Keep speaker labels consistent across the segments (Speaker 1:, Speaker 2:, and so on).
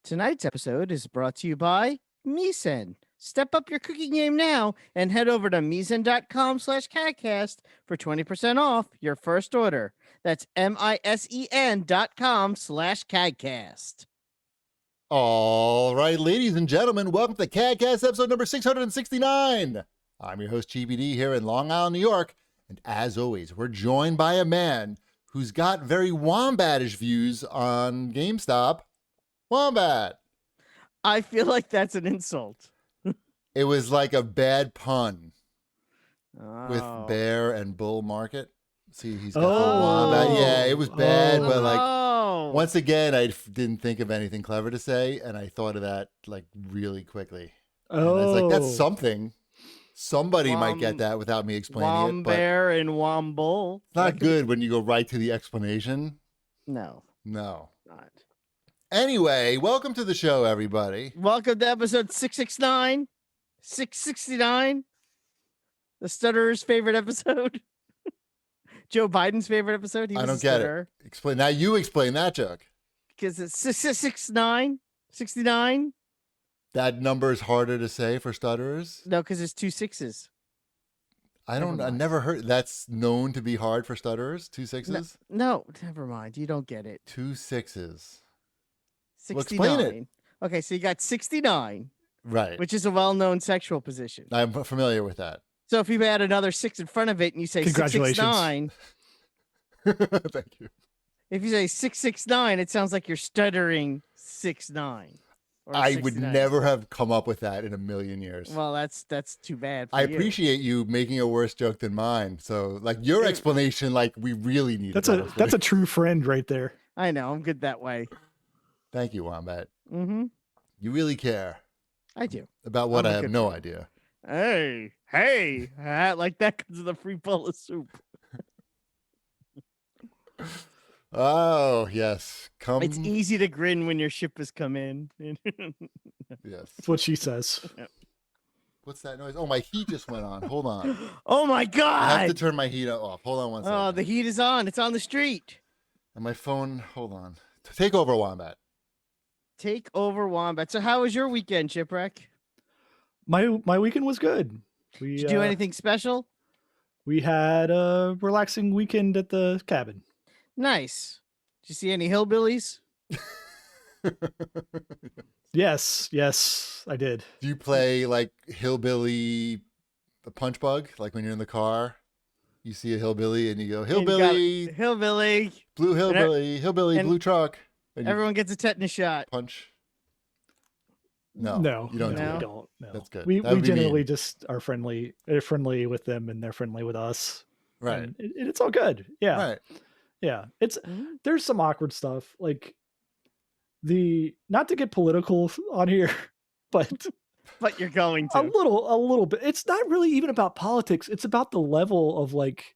Speaker 1: Tonight's episode is brought to you by Misen. Step up your cooking game now and head over to misen.com/CAGcast for 20% off your first order. That's misen.com/CAGcast.
Speaker 2: All right, ladies and gentlemen, welcome to CAGcast episode number 669. I'm your host, GBD, here in Long Island, New York. And as always, we're joined by a man who's got very wombatish views on GameStop. Wombat.
Speaker 1: I feel like that's an insult.
Speaker 2: It was like a bad pun with
Speaker 1: Oh.
Speaker 2: bear and bull market. See, he's got the wombat. Yeah, it was bad, but like once again, I didn't think of anything clever to say, and I thought of that like really quickly. And I was like, that's something. Somebody might get that without me explaining it. But
Speaker 1: Wombear and Wombull.
Speaker 2: it's not good when you go right to the explanation.
Speaker 1: No.
Speaker 2: No.
Speaker 1: Not.
Speaker 2: Anyway, welcome to the show, everybody.
Speaker 1: Welcome to episode 669. 669. The Stutterer's favorite episode. Joe Biden's favorite episode.
Speaker 2: I don't get it. Explain. Now you explain that joke.
Speaker 1: Because it's 669. 69.
Speaker 2: That number is harder to say for stutterers.
Speaker 1: No, because it's two sixes.
Speaker 2: I never heard that's known to be hard for stutterers. 2 6s?
Speaker 1: No, never mind. You don't get it.
Speaker 2: 2 6s.
Speaker 1: 69.
Speaker 2: Well, explain it.
Speaker 1: Okay, so you got 69,
Speaker 2: Right.
Speaker 1: which is a well-known sexual position.
Speaker 2: I'm familiar with that.
Speaker 1: So if you add another 6 in front of it and you say
Speaker 3: Congratulations.
Speaker 1: 669,
Speaker 2: Thank you.
Speaker 1: if you say 669, it sounds like you're stuttering 69.
Speaker 2: I would never have come up with that in a million years.
Speaker 1: Well, that's too bad for
Speaker 2: I
Speaker 1: you.
Speaker 2: appreciate you making a worse joke than mine. So, like your explanation, like we really need.
Speaker 3: That's a true friend right there.
Speaker 1: I know. I'm good that way.
Speaker 2: Thank you, Wombat.
Speaker 1: Mm-hmm.
Speaker 2: You really care
Speaker 1: I do.
Speaker 2: about what
Speaker 1: I'm a
Speaker 2: I have
Speaker 1: good
Speaker 2: no
Speaker 1: friend.
Speaker 2: idea.
Speaker 1: Hey, like that comes with a free bowl of soup.
Speaker 2: Oh yes, come.
Speaker 1: It's easy to grin when your ship has come in.
Speaker 2: Yes.
Speaker 3: That's what she says.
Speaker 2: What's that noise? Oh, my heat just went on. Hold on.
Speaker 1: Oh my
Speaker 2: I have
Speaker 1: God!
Speaker 2: to turn my heat off. Hold on one second.
Speaker 1: Oh, the heat is on. It's on the street.
Speaker 2: And my phone. Hold on. Take over, Wombat.
Speaker 1: Take over, Wombat. So how was your weekend, Shipwreck?
Speaker 3: My weekend was good.
Speaker 1: Did you do anything special?
Speaker 3: We had a relaxing weekend at the cabin.
Speaker 1: Nice. Did you see any hillbillies?
Speaker 3: Yes, I did.
Speaker 2: Do you play like hillbilly, the punch bug? Like when you're in the car, you see a hillbilly and you go, hillbilly,
Speaker 1: Hillbilly.
Speaker 2: blue hillbilly, hillbilly,
Speaker 1: and
Speaker 2: blue truck. And you
Speaker 1: Everyone gets a tetanus shot.
Speaker 2: punch. No,
Speaker 3: No,
Speaker 2: you don't
Speaker 1: no.
Speaker 2: do
Speaker 3: we
Speaker 2: it.
Speaker 3: don't. No.
Speaker 2: That's good.
Speaker 3: We
Speaker 2: That would be
Speaker 3: generally
Speaker 2: mean.
Speaker 3: just are friendly. They're friendly with them, and they're friendly with us.
Speaker 2: Right.
Speaker 3: And it's all good. Yeah.
Speaker 2: Right.
Speaker 3: Yeah.
Speaker 1: Mhm.
Speaker 3: There's some awkward stuff, like not to get political on here, but
Speaker 1: But you're going
Speaker 3: a
Speaker 1: to.
Speaker 3: little bit. It's not really even about politics. It's about the level of like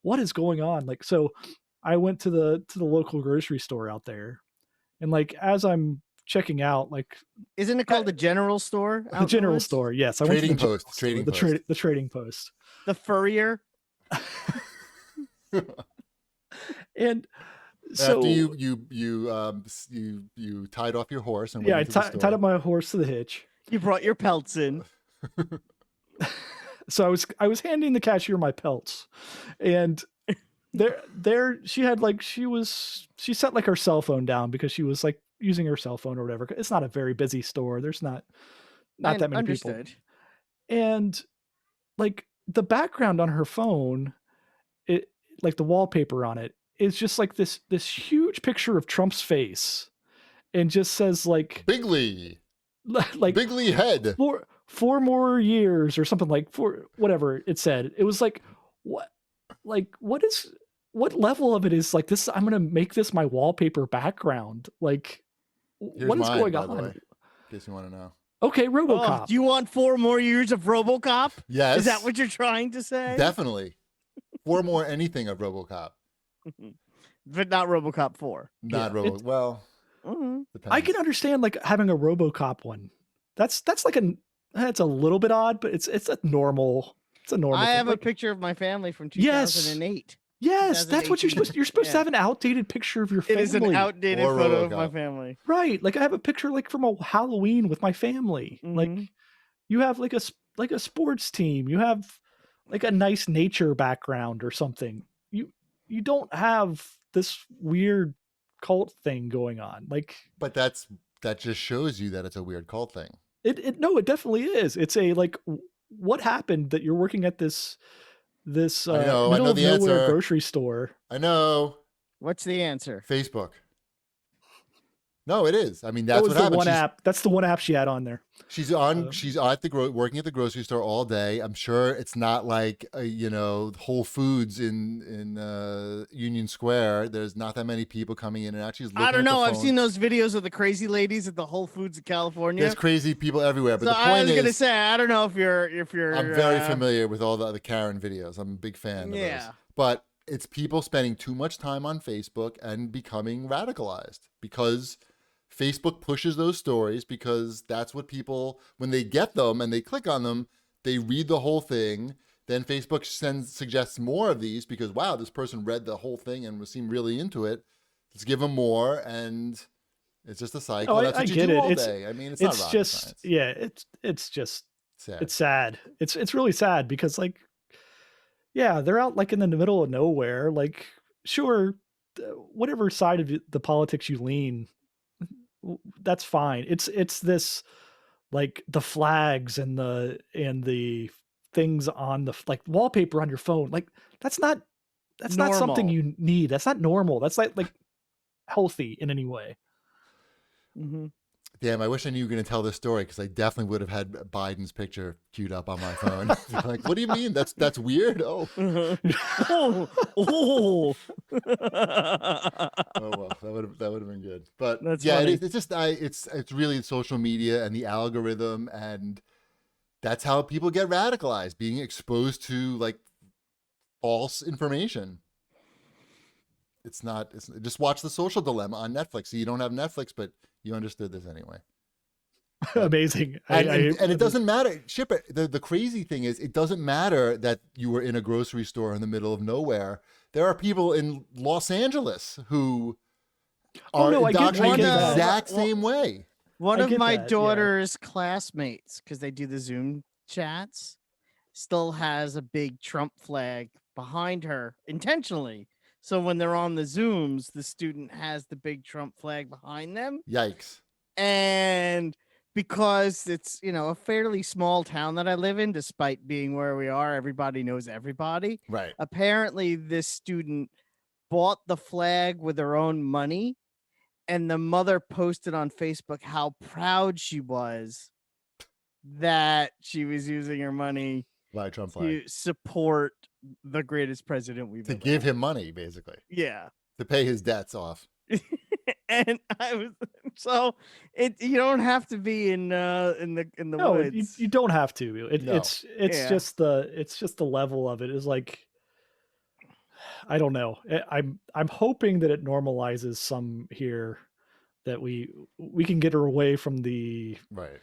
Speaker 3: what is going on. Like, so I went to the local grocery store out there, and like as I'm checking out, like
Speaker 1: Isn't it called the general store?
Speaker 3: the general
Speaker 1: outdoors?
Speaker 3: store, yes, I went to
Speaker 2: Trading
Speaker 3: the general
Speaker 2: post,
Speaker 3: store,
Speaker 2: trading
Speaker 3: the
Speaker 2: post.
Speaker 3: the trading post,
Speaker 1: The furrier?
Speaker 3: and so
Speaker 2: After you tied off your horse and
Speaker 3: yeah, I
Speaker 2: went into the
Speaker 3: tied
Speaker 2: store.
Speaker 3: up my horse to the hitch.
Speaker 1: You brought your pelts in.
Speaker 3: So I was handing the cashier my pelts, and she had like she set like her cell phone down because she was like using her cell phone or whatever. It's not a very busy store. There's not that many
Speaker 1: Understood.
Speaker 3: people, and like the background on her phone, it like the wallpaper on it is just like this huge picture of Trump's face, and just says like
Speaker 2: Bigly
Speaker 3: like
Speaker 2: head.
Speaker 3: four more years or something, like four, whatever it said. It was like, what level of it is like this? I'm going to make this my wallpaper background. Like,
Speaker 2: Here's
Speaker 3: what is
Speaker 2: mine,
Speaker 3: going
Speaker 2: by the
Speaker 3: on?
Speaker 2: way, in case you want to know.
Speaker 3: Okay.
Speaker 1: Oh,
Speaker 3: RoboCop.
Speaker 1: do you want 4 more years of RoboCop?
Speaker 2: Yes.
Speaker 1: Is that what you're trying to say?
Speaker 2: Definitely. 4 more anything of RoboCop.
Speaker 1: But not RoboCop 4.
Speaker 2: Not
Speaker 3: Yeah,
Speaker 2: Robo. Well,
Speaker 1: Mm-hmm.
Speaker 2: depends.
Speaker 3: I can understand like having a RoboCop one. That's like that's a little bit odd, but it's a normal. It's a normal.
Speaker 1: I
Speaker 3: thing.
Speaker 1: have a
Speaker 3: Like,
Speaker 1: picture of my family from
Speaker 3: Yes.
Speaker 1: 2008.
Speaker 3: Yes, that's what you're
Speaker 1: 2018.
Speaker 3: supposed. You're supposed to
Speaker 1: Yeah.
Speaker 3: have an outdated picture of your
Speaker 1: It
Speaker 3: family.
Speaker 1: is an outdated
Speaker 2: Or
Speaker 1: photo of my
Speaker 2: RoboCop.
Speaker 1: family.
Speaker 3: Right. Like I have a picture like from a Halloween with my family. Like
Speaker 1: Mhm.
Speaker 3: you have like a sports team. You have like a nice nature background or something. You don't have this weird cult thing going on. Like
Speaker 2: But that just shows you that it's a weird cult thing.
Speaker 3: it no, it definitely is. It's a like what happened that you're working at this
Speaker 2: I know
Speaker 3: middle of
Speaker 2: the
Speaker 3: nowhere
Speaker 2: answer.
Speaker 3: grocery store.
Speaker 2: I know.
Speaker 1: What's the answer?
Speaker 2: Facebook. No, it is. I mean,
Speaker 3: That
Speaker 2: that's
Speaker 3: was
Speaker 2: what
Speaker 3: the
Speaker 2: happened.
Speaker 3: one app. That's the one app she had on there.
Speaker 2: She's at the working at the grocery store all day. I'm sure it's not like Whole Foods in Union Square. There's not that many people coming in and out. She's looking
Speaker 1: I don't
Speaker 2: at the
Speaker 1: know. I've
Speaker 2: phone.
Speaker 1: seen those videos of the crazy ladies at the Whole Foods in California.
Speaker 2: There's crazy people everywhere. But
Speaker 1: So
Speaker 2: the
Speaker 1: I
Speaker 2: point
Speaker 1: was gonna
Speaker 2: is,
Speaker 1: say, I don't know if you're.
Speaker 2: I'm very familiar with all the other Karen videos. I'm a big fan of those. But it's people spending too much time on Facebook and becoming radicalized because Facebook pushes those stories, because that's what people, when they get them and they click on them, they read the whole thing. Then Facebook suggests more of these because, wow, this person read the whole thing and seemed really into it. Let's give them more. And it's just a cycle. That's what you do all day. I mean, it's not rocket science.
Speaker 3: Yeah, it's just
Speaker 2: sad.
Speaker 3: It's sad. It's really sad because like, yeah, they're out like in the middle of nowhere. Like, sure, whatever side of the politics you lean, that's fine. It's this like the flags and the things on the like wallpaper on your phone. Like that's not something you need. That's not normal. That's like healthy in any way.
Speaker 1: Mm-hmm.
Speaker 2: Damn, I wish I knew you were going to tell this story, because I definitely would have had Biden's picture queued up on my phone. Like, what do you mean? That's weird? Oh.
Speaker 1: Oh.
Speaker 2: Oh well, that would have been good. But
Speaker 1: That's
Speaker 2: yeah,
Speaker 1: funny.
Speaker 2: it's just it's really social media and the algorithm, and that's how people get radicalized, being exposed to like false information. It's just watch The Social Dilemma on Netflix. So you don't have Netflix, but you understood this anyway.
Speaker 3: Amazing.
Speaker 2: And it doesn't matter. Ship it. The crazy thing is, it doesn't matter that you were in a grocery store in the middle of nowhere. There are people in Los Angeles who are indoctrinated the exact same way.
Speaker 1: One of my daughter's classmates, because they do the Zoom chats, still has a big Trump flag behind her intentionally. So when they're on the Zooms, the student has the big Trump flag behind them.
Speaker 2: Yikes.
Speaker 1: And because it's, a fairly small town that I live in, despite being where we are, everybody knows everybody.
Speaker 2: Right.
Speaker 1: Apparently, this student bought the flag with her own money, and the mother posted on Facebook how proud she was that she was using her money to support the greatest president we've ever
Speaker 2: give
Speaker 1: had.
Speaker 2: him money, basically.
Speaker 1: Yeah.
Speaker 2: To pay his debts off.
Speaker 1: And you don't have to be in the woods.
Speaker 3: You don't have to. It's just the level of it is like, I don't know. I'm hoping that it normalizes some here, that we can get her away from the flags.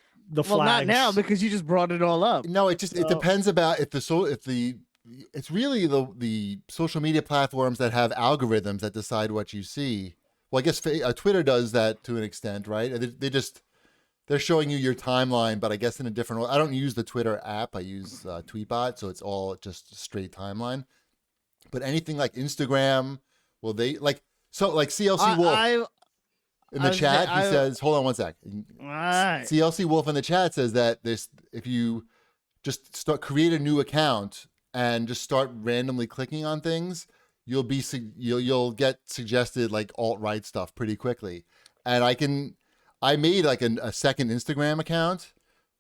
Speaker 1: Well, not now, because you just brought it all up.
Speaker 2: No, it depends about it's really the social media platforms that have algorithms that decide what you see. Well, I guess Twitter does that to an extent, right? They're showing you your timeline, but I guess in a different way. I don't use the Twitter app. I use Tweetbot, so it's all just straight timeline. But anything like Instagram, well, they like CLC Wolf in the chat. He says, "Hold on one sec."
Speaker 1: Right.
Speaker 2: CLC Wolf in the chat says that if you just create a new account and just start randomly clicking on things, you'll get suggested like alt-right stuff pretty quickly. And I made like a second Instagram account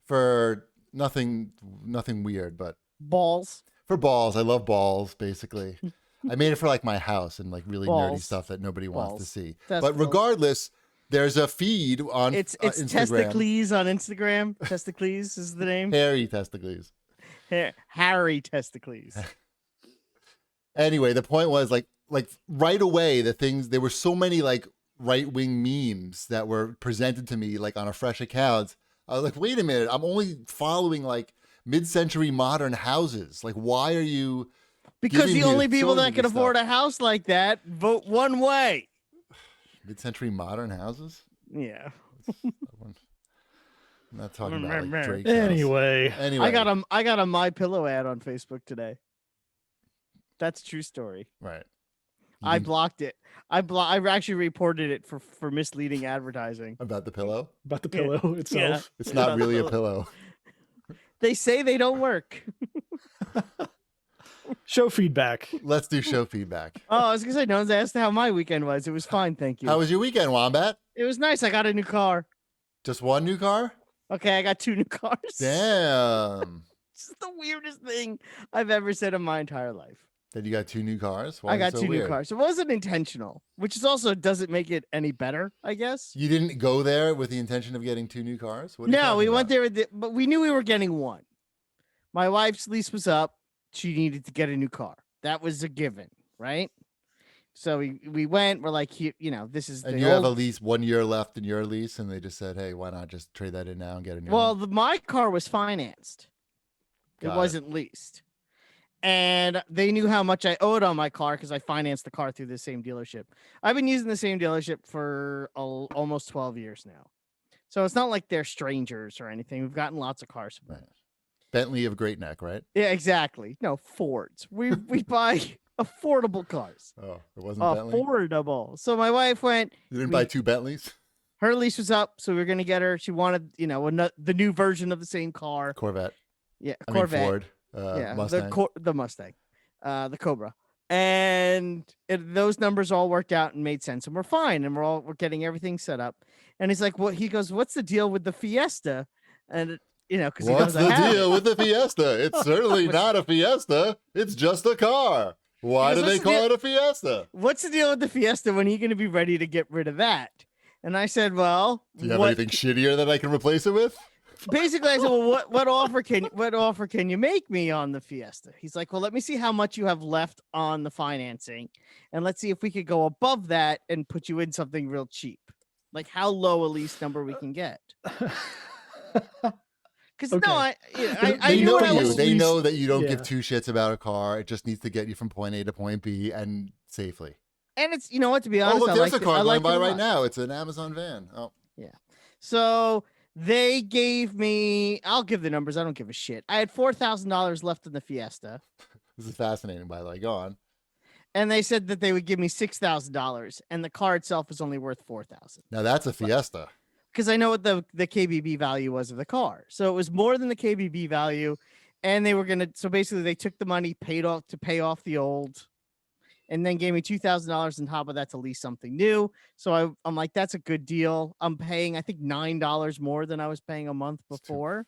Speaker 2: for nothing weird, but
Speaker 1: balls.
Speaker 2: For balls. I love balls, basically. I made it for like my house and like really nerdy stuff that nobody wants to see. But regardless, there's a feed on
Speaker 1: it's
Speaker 2: Instagram.
Speaker 1: Testicles on Instagram. Testicles is the name.
Speaker 2: Hairy Testicles.
Speaker 1: Harry Testicles.
Speaker 2: Anyway, the point was like right away, there were so many like right-wing memes that were presented to me like on a fresh account. I was like, wait a minute, I'm only following like mid-century modern houses. Like, why are you
Speaker 1: Because
Speaker 2: Giving
Speaker 1: the
Speaker 2: you-
Speaker 1: only people
Speaker 2: showing
Speaker 1: that
Speaker 2: you
Speaker 1: can
Speaker 2: stuff.
Speaker 1: afford a house like that vote one way.
Speaker 2: Mid-century modern houses.
Speaker 1: Yeah.
Speaker 2: I'm not talking about like Drake's
Speaker 3: Anyway,
Speaker 2: house. Anyway,
Speaker 1: I got a My Pillow ad on Facebook today. That's a true story.
Speaker 2: right.
Speaker 1: I
Speaker 2: can-
Speaker 1: blocked it. I actually reported it for misleading advertising.
Speaker 2: about the pillow.
Speaker 3: about the pillow itself.
Speaker 2: It's not
Speaker 1: About
Speaker 2: really a
Speaker 1: the
Speaker 2: pillow.
Speaker 1: They say they don't work.
Speaker 3: Show feedback.
Speaker 2: Let's do show feedback.
Speaker 1: Oh, I was gonna say, no one's asked how my weekend was. It was fine, thank you.
Speaker 2: How was your weekend, Wombat?
Speaker 1: It was nice. I got a new car.
Speaker 2: Just one new car?
Speaker 1: Okay, I got 2 new cars.
Speaker 2: Damn.
Speaker 1: It's the weirdest thing I've ever said in my entire life.
Speaker 2: Then you got 2 new cars? Why
Speaker 1: I
Speaker 2: is it
Speaker 1: got
Speaker 2: so
Speaker 1: 2 new
Speaker 2: weird?
Speaker 1: cars. It wasn't intentional, which is also doesn't make it any better, I guess.
Speaker 2: You didn't go there with the intention of getting 2 new cars? What are you
Speaker 1: No, we
Speaker 2: talking
Speaker 1: went
Speaker 2: about?
Speaker 1: there, but we knew we were getting one. My wife's lease was up. She needed to get a new car. That was a given, right? So we went. We're like, this is
Speaker 2: And
Speaker 1: the
Speaker 2: you have
Speaker 1: old-
Speaker 2: at least 1 year left in your lease, and they just said, hey, why not just trade that in now and get a new
Speaker 1: Well,
Speaker 2: one?
Speaker 1: my car was financed.
Speaker 2: Got
Speaker 1: It
Speaker 2: it.
Speaker 1: wasn't leased. And they knew how much I owed on my car because I financed the car through the same dealership. I've been using the same dealership for almost 12 years now. So it's not like they're strangers or anything. We've gotten lots of cars from them.
Speaker 2: Right. Bentley of Great Neck, right?
Speaker 1: Yeah, exactly. No, Fords. We buy affordable cars.
Speaker 2: Oh, it wasn't Bentley?
Speaker 1: Affordable. So my wife went,
Speaker 2: You didn't buy 2 Bentleys?
Speaker 1: her lease was up, so we were going to get her. She wanted, the new version of the same car.
Speaker 2: Corvette.
Speaker 1: Yeah,
Speaker 2: I mean,
Speaker 1: Corvette.
Speaker 2: Ford.
Speaker 1: Yeah,
Speaker 2: Mustang.
Speaker 1: the Mustang, the Cobra, and those numbers all worked out and made sense, and we're fine, and we're getting everything set up. And he's like, "What?" He goes, "What's the deal with the Fiesta?" And because he
Speaker 2: What's
Speaker 1: knows I
Speaker 2: the
Speaker 1: have it.
Speaker 2: deal with the Fiesta? It's certainly not a Fiesta. It's just a car. Why
Speaker 1: He
Speaker 2: do
Speaker 1: goes,
Speaker 2: they
Speaker 1: "What's the
Speaker 2: call
Speaker 1: deal-
Speaker 2: it a Fiesta?
Speaker 1: What's the deal with the Fiesta? When are you going to be ready to get rid of that? And I said, "Well,
Speaker 2: Do you have anything shittier that I can replace it with?
Speaker 1: Basically, I said, well, what offer can you make me on the Fiesta? He's like, well, let me see how much you have left on the financing, and let's see if we could go above that and put you in something real cheap, like how low a lease number we can get." Because
Speaker 3: Okay.
Speaker 1: no, I
Speaker 2: They
Speaker 1: knew
Speaker 2: know
Speaker 1: what I
Speaker 2: you.
Speaker 1: was.
Speaker 2: They know that you don't
Speaker 3: Yeah.
Speaker 2: give 2 shits about a car. It just needs to get you from point A to point B and safely.
Speaker 1: And it's, what, to be
Speaker 2: Oh,
Speaker 1: honest,
Speaker 2: look,
Speaker 1: I
Speaker 2: there's
Speaker 1: like
Speaker 2: a car
Speaker 1: I
Speaker 2: going
Speaker 1: like
Speaker 2: by
Speaker 1: it a
Speaker 2: right
Speaker 1: lot.
Speaker 2: now. It's an Amazon van. Oh,
Speaker 1: So they gave me. I'll give the numbers. I don't give a shit. I had $4,000 left in the Fiesta.
Speaker 2: this is fascinating, by the way. Go on.
Speaker 1: And they said that they would give me $6,000, and the car itself is only worth $4,000.
Speaker 2: Now, that's a Fiesta.
Speaker 1: Because I know what the KBB value was of the car, so it was more than the KBB value, and they were gonna. So basically, they took the money, pay off the old, and then gave me $2,000 on top of that to lease something new. So I'm like, that's a good deal. I'm paying, I think, $9 more than I was paying a month before.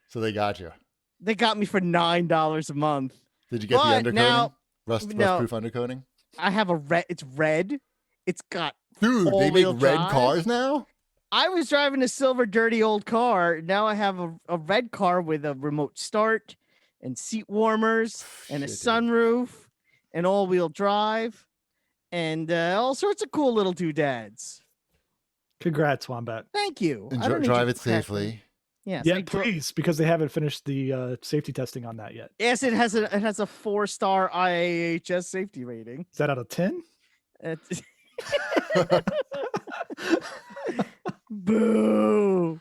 Speaker 2: So they got you.
Speaker 1: They got me for $9 a month.
Speaker 2: Did you get the
Speaker 1: But
Speaker 2: undercoating?
Speaker 1: now-
Speaker 2: Rust-proof undercoating?
Speaker 1: I have a red. It's red. It's got.
Speaker 2: Dude, they make
Speaker 1: All-wheel
Speaker 2: red
Speaker 1: drive?
Speaker 2: cars now?
Speaker 1: I was driving a silver, dirty old car. Now I have a red car with a remote start and seat warmers and a
Speaker 2: Shit, dude.
Speaker 1: sunroof and all-wheel drive and all sorts of cool little doodads.
Speaker 3: Congrats, Wombat.
Speaker 1: Thank you.
Speaker 2: And
Speaker 1: I don't need
Speaker 2: drive
Speaker 1: you
Speaker 2: it
Speaker 1: to crack me.
Speaker 2: safely.
Speaker 1: Yes,
Speaker 3: Yeah,
Speaker 1: I dro-
Speaker 3: please, because they haven't finished the safety testing on that yet.
Speaker 1: Yes, it has a 4-star IAHS safety rating.
Speaker 3: Is that out of 10?
Speaker 1: It's- Boo.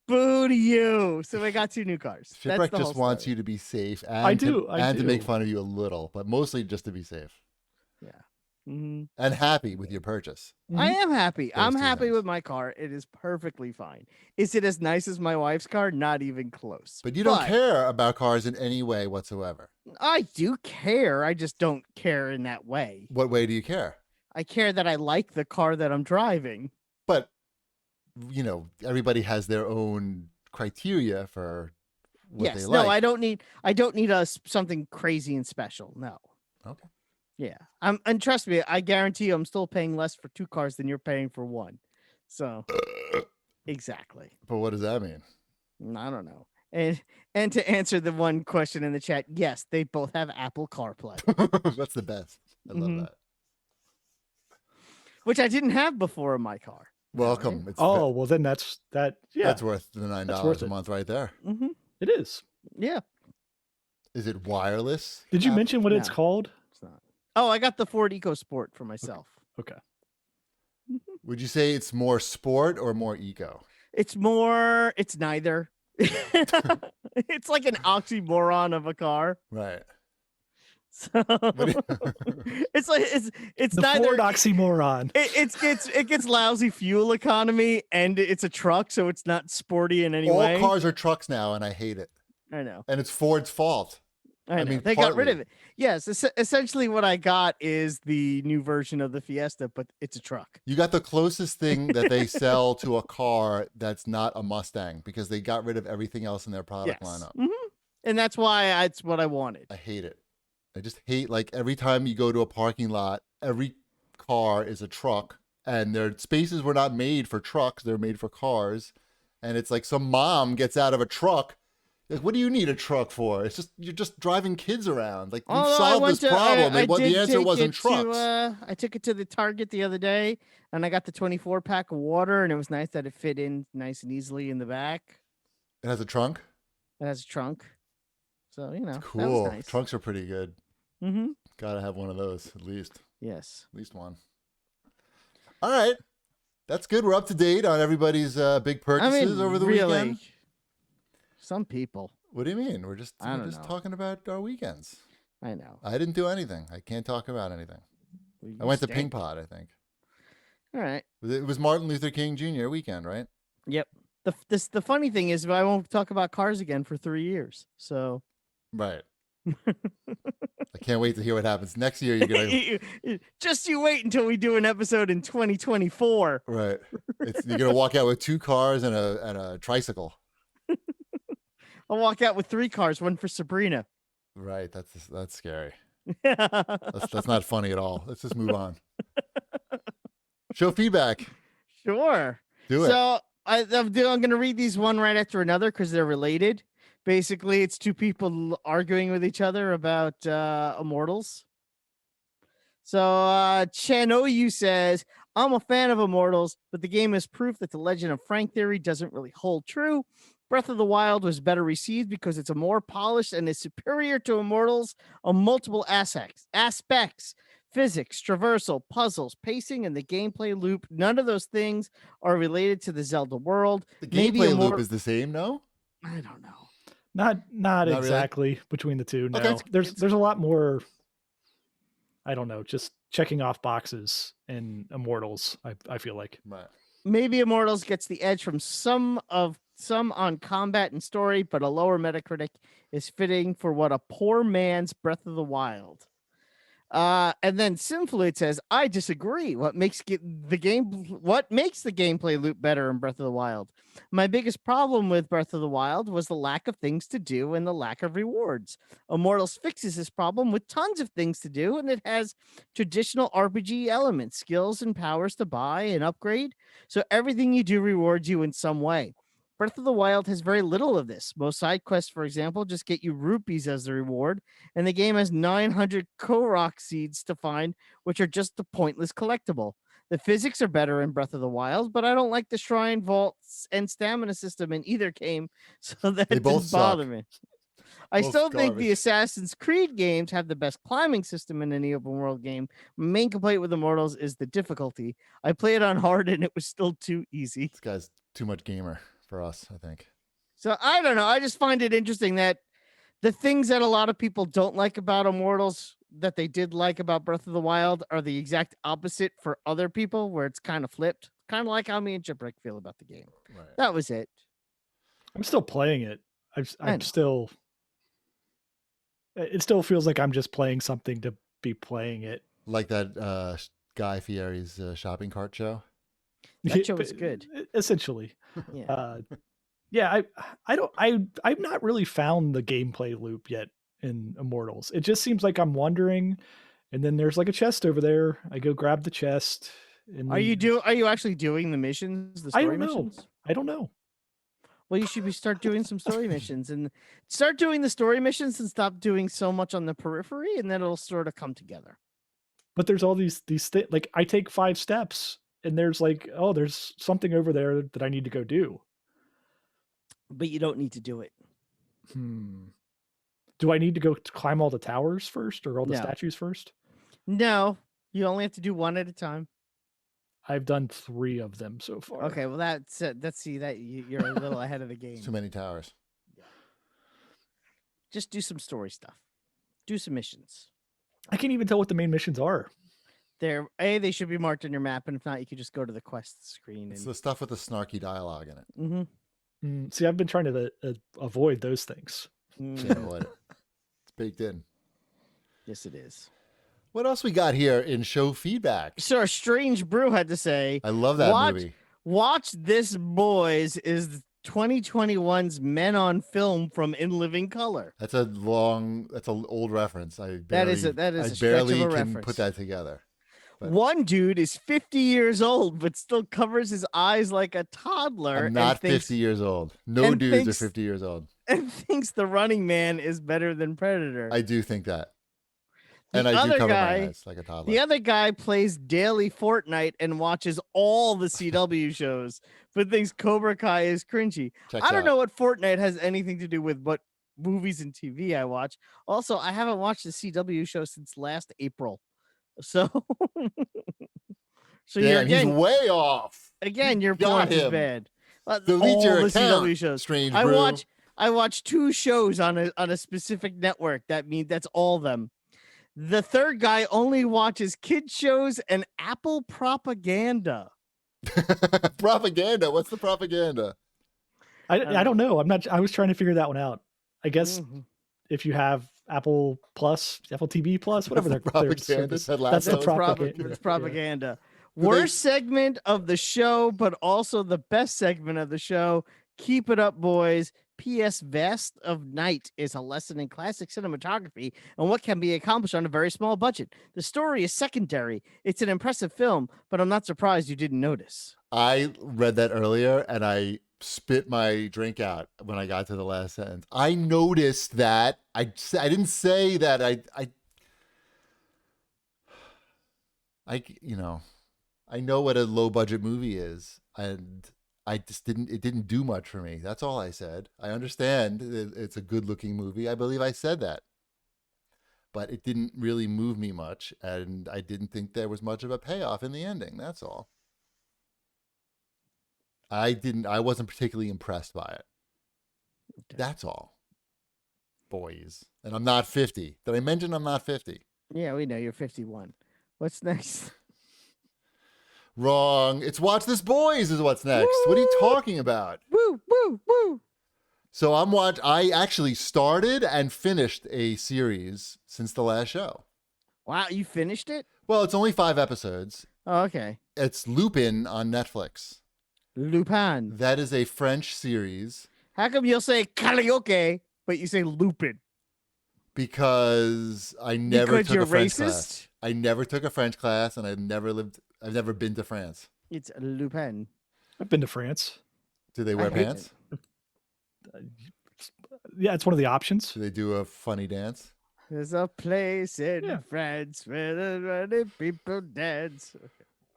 Speaker 1: Boo to you. So I got 2 new cars. That's
Speaker 2: Shipwreck
Speaker 1: the
Speaker 2: just
Speaker 1: whole
Speaker 2: wants
Speaker 1: story.
Speaker 2: you to be safe and,
Speaker 3: I do.
Speaker 2: to make fun of you a little, but mostly just to be safe
Speaker 1: Mhm.
Speaker 2: and happy with your purchase.
Speaker 1: I am happy.
Speaker 2: Those
Speaker 1: I'm
Speaker 2: 2
Speaker 1: happy
Speaker 2: things.
Speaker 1: with my car. It is perfectly fine. Is it as nice as my wife's car? Not even close.
Speaker 2: But you don't care about cars in any way whatsoever.
Speaker 1: I do care. I just don't care in that way.
Speaker 2: What way do you care?
Speaker 1: I care that I like the car that I'm driving.
Speaker 2: But, everybody has their own criteria for what they
Speaker 1: Yes.
Speaker 2: like.
Speaker 1: No, I don't need something crazy and special. No.
Speaker 2: Okay.
Speaker 1: Yeah. And trust me, I guarantee you I'm still paying less for 2 cars than you're paying for 1. So exactly.
Speaker 2: But what does that mean?
Speaker 1: I don't know. And to answer the one question in the chat, yes, they both have Apple CarPlay,
Speaker 2: That's the best. I love
Speaker 1: Mhm.
Speaker 2: that.
Speaker 1: which I didn't have before in my car.
Speaker 2: Welcome. It's
Speaker 3: Oh, well, then that's that. Yeah,
Speaker 2: that's worth the $9
Speaker 3: worth
Speaker 2: a
Speaker 3: it.
Speaker 2: month right there.
Speaker 1: Mm-hmm.
Speaker 3: it is.
Speaker 1: Yeah.
Speaker 2: Is it wireless?
Speaker 3: Did you mention what it's
Speaker 1: No.
Speaker 3: called?
Speaker 1: It's not. Oh, I got the Ford EcoSport for myself.
Speaker 3: Okay.
Speaker 2: Would you say it's more sport or more eco?
Speaker 1: It's neither. It's like an oxymoron of a car.
Speaker 2: Right.
Speaker 1: So
Speaker 2: What do
Speaker 1: it's like it's
Speaker 3: The
Speaker 1: neither.
Speaker 3: Ford oxymoron.
Speaker 1: It gets lousy fuel economy, and it's a truck, so it's not sporty in any
Speaker 2: All
Speaker 1: way.
Speaker 2: cars are trucks now, and I hate it.
Speaker 1: I know.
Speaker 2: And it's Ford's fault.
Speaker 1: I know.
Speaker 2: mean,
Speaker 1: They got rid
Speaker 2: partly.
Speaker 1: of it. Yes, essentially what I got is the new version of the Fiesta, but it's a truck.
Speaker 2: You got the closest thing that they sell to a car that's not a Mustang because they got rid of everything else in their product lineup.
Speaker 1: And that's why it's what I wanted.
Speaker 2: I hate it. I just hate, like, every time you go to a parking lot, every car is a truck, and their spaces were not made for trucks. They're made for cars. And it's like some mom gets out of a truck. Like, what do you need a truck for? It's just, you're just driving kids around. Like, we've solved this problem. The answer wasn't trucks.
Speaker 1: I took it to the Target the other day, and I got the 24 pack of water, and it was nice that it fit in nice and easily in the back.
Speaker 2: It has a trunk?
Speaker 1: It has a trunk. So, you know,
Speaker 2: Cool.
Speaker 1: that was nice.
Speaker 2: Trunks are pretty good.
Speaker 1: Mm-hmm.
Speaker 2: Gotta have one of those, at least.
Speaker 1: Yes.
Speaker 2: At least one. All right. That's good. We're up to date on everybody's big purchases over the weekend.
Speaker 1: Some people.
Speaker 2: What do you mean? We're just
Speaker 1: know.
Speaker 2: talking about our weekends.
Speaker 1: I know.
Speaker 2: I didn't do anything. I can't talk about anything. I went to Ping Pod, I think.
Speaker 1: All right.
Speaker 2: It was Martin Luther King Jr. weekend, right?
Speaker 1: Yep. The funny thing is, I won't talk about cars again for 3 years. So.
Speaker 2: Right. I can't wait to hear what happens next year. You're gonna
Speaker 1: just you wait until we do an episode in 2024.
Speaker 2: Right. You're gonna walk out with 2 cars and a tricycle.
Speaker 1: I'll walk out with 3 cars, one for Sabrina.
Speaker 2: Right. That's scary. That's not funny at all. Let's just move on. Show feedback.
Speaker 1: Sure.
Speaker 2: Do it.
Speaker 1: So I'm going to read these one right after another because they're related. Basically, it's 2 people arguing with each other about Immortals. So Chanoyu says, I'm a fan of Immortals, but the game is proof that the Legend of Frank theory doesn't really hold true. Breath of the Wild was better received because it's a more polished and is superior to Immortals on multiple aspects, physics, traversal, puzzles, pacing, and the gameplay loop. None of those things are related to the Zelda world.
Speaker 2: The gameplay loop is the same, no?
Speaker 1: I don't know.
Speaker 3: Not exactly
Speaker 2: really?
Speaker 3: Between the two. No,
Speaker 2: Okay.
Speaker 3: There's a lot more. I don't know, just checking off boxes in Immortals. I feel like
Speaker 1: maybe Immortals gets the edge from some on combat and story, but a lower Metacritic is fitting for what a poor man's Breath of the Wild. And then Sinfluid says, I disagree. What makes the gameplay loop better in Breath of the Wild? My biggest problem with Breath of the Wild was the lack of things to do and the lack of rewards. Immortals fixes this problem with tons of things to do, and it has traditional RPG elements, skills, and powers to buy and upgrade. So everything you do rewards you in some way. Breath of the Wild has very little of this. Most side quests, for example, just get you rupees as the reward, and the game has 900 Korok seeds to find, which are just a pointless collectible. The physics are better in Breath of the Wild, but I don't like the shrine vaults and stamina system in either game, so that didn't bother me. I still think the Assassin's Creed games have the best climbing system in any open world game. My main complaint with Immortals is the difficulty. I played on hard and it was still too easy.
Speaker 2: This guy's too much gamer for us, I think.
Speaker 1: So I don't know. I just find it interesting that the things that a lot of people don't like about Immortals that they did like about Breath of the Wild are the exact opposite for other people, where it's kind of flipped. Kind of like how me and Chipwreck feel about the game. Right. That was it. I'm
Speaker 3: still playing it. I'm still... It still feels like I'm just playing something to be playing it.
Speaker 2: Like that Guy Fieri's shopping cart show?
Speaker 1: That show was good.
Speaker 3: Essentially.
Speaker 1: Yeah.
Speaker 3: I've not really found the gameplay loop yet in Immortals. It just seems like I'm wandering, and then there's like a chest over there. I go grab the chest. And
Speaker 1: Are you actually doing the missions? The story missions?
Speaker 3: I don't know.
Speaker 1: Well, you should start doing some story missions and start doing the story missions and stop doing so much on the periphery, and then it'll sort of come together.
Speaker 3: But there's all these like I take 5 steps and there's like, oh, there's something over there that I need to go do.
Speaker 1: But you don't need to do it.
Speaker 3: Do I need to go climb all the towers first or all the
Speaker 1: No.
Speaker 3: statues first?
Speaker 1: No, you only have to do one at a time.
Speaker 3: I've done 3 of them so far.
Speaker 1: Okay, well that's see that you're a little ahead of the game.
Speaker 2: Too many towers.
Speaker 1: Just do some story stuff. Do some missions.
Speaker 3: I can't even tell what the main missions are.
Speaker 1: They should be marked on your map, and if not, you could just go to the quest screen.
Speaker 2: It's the stuff with the snarky dialogue in it.
Speaker 1: Mm-hmm.
Speaker 3: See, I've been trying to avoid those things.
Speaker 2: Can't avoid it. It's baked in.
Speaker 1: Yes, it is.
Speaker 2: What else we got here in show feedback?
Speaker 1: So, Strange Brew had to say,
Speaker 2: I love that movie.
Speaker 1: Watch This Boys is 2021's Men on Film from In Living Color.
Speaker 2: That's an old reference. I barely,
Speaker 1: that is a
Speaker 2: barely
Speaker 1: stretch of a
Speaker 2: can
Speaker 1: reference.
Speaker 2: put that together. But
Speaker 1: one dude is 50 years old, but still covers his eyes like a toddler.
Speaker 2: I'm not 50 years old. No dudes are 50 years old.
Speaker 1: And thinks The Running Man is better than Predator.
Speaker 2: I do think that.
Speaker 1: The
Speaker 2: And I do
Speaker 1: other
Speaker 2: cover
Speaker 1: guy-
Speaker 2: my eyes like a toddler.
Speaker 1: The other guy plays daily Fortnite and watches all the CW shows, but thinks Cobra Kai is cringy.
Speaker 2: Checks
Speaker 1: I don't
Speaker 2: out.
Speaker 1: know what Fortnite has anything to do with what movies and TV I watch. Also, I haven't watched the CW show since last April. So,
Speaker 2: Damn, he's way off.
Speaker 1: Again, your
Speaker 2: got
Speaker 1: point is
Speaker 2: him.
Speaker 1: bad.
Speaker 2: Delete
Speaker 1: all
Speaker 2: your
Speaker 1: the
Speaker 2: account,
Speaker 1: CW shows.
Speaker 2: Strange
Speaker 1: I
Speaker 2: Brew.
Speaker 1: watch 2 shows on a specific network. That's all of them. The third guy only watches kids shows and Apple propaganda.
Speaker 2: Propaganda. What's the propaganda?
Speaker 3: I don't know. I was trying to figure that one out. I guess
Speaker 1: Mhm.
Speaker 3: if you have Apple Plus, Apple TV Plus, whatever
Speaker 2: That's the
Speaker 3: their
Speaker 2: propaganda.
Speaker 3: service.
Speaker 2: Ted
Speaker 3: That's the
Speaker 2: Lasso is
Speaker 3: propaganda.
Speaker 1: It's propaganda.
Speaker 2: Do they-
Speaker 1: Worst segment of the show, but also the best segment of the show. Keep it up, boys. P.S. Vast of Night is a lesson in classic cinematography and what can be accomplished on a very small budget. The story is secondary. It's an impressive film, but I'm not surprised you didn't notice.
Speaker 2: I read that earlier and I spit my drink out when I got to the last sentence. I noticed that. I didn't say that. I know what a low budget movie is, and it didn't do much for me. That's all I said. I understand it's a good looking movie. I believe I said that, but it didn't really move me much, and I didn't think there was much of a payoff in the ending. That's all. I wasn't particularly impressed by it.
Speaker 1: Okay.
Speaker 2: That's all. Boys. And I'm not 50. Did I mention I'm not 50?
Speaker 1: Yeah, we know you're 51. What's next?
Speaker 2: Wrong. It's Watch This Boys is what's next.
Speaker 1: Woo!
Speaker 2: What are you talking about?
Speaker 1: Woo, woo, woo.
Speaker 2: So I actually started and finished a series since the last show.
Speaker 1: Wow, you finished it?
Speaker 2: Well, it's only 5 episodes.
Speaker 1: Oh, okay.
Speaker 2: It's Lupin on Netflix.
Speaker 1: Lupin.
Speaker 2: That is a French series
Speaker 1: How come you'll say karaoke, but you say Lupin?
Speaker 2: because I never
Speaker 1: Because
Speaker 2: took
Speaker 1: you're
Speaker 2: a French
Speaker 1: racist?
Speaker 2: class. I never took a French class, and I've never been to France.
Speaker 1: It's Lupin.
Speaker 3: I've been to France.
Speaker 2: Do they wear
Speaker 1: hate
Speaker 2: pants?
Speaker 3: Yeah, it's one of the options.
Speaker 2: Do they do a funny dance?
Speaker 1: There's a place in
Speaker 3: Yeah.
Speaker 1: France where the many people dance.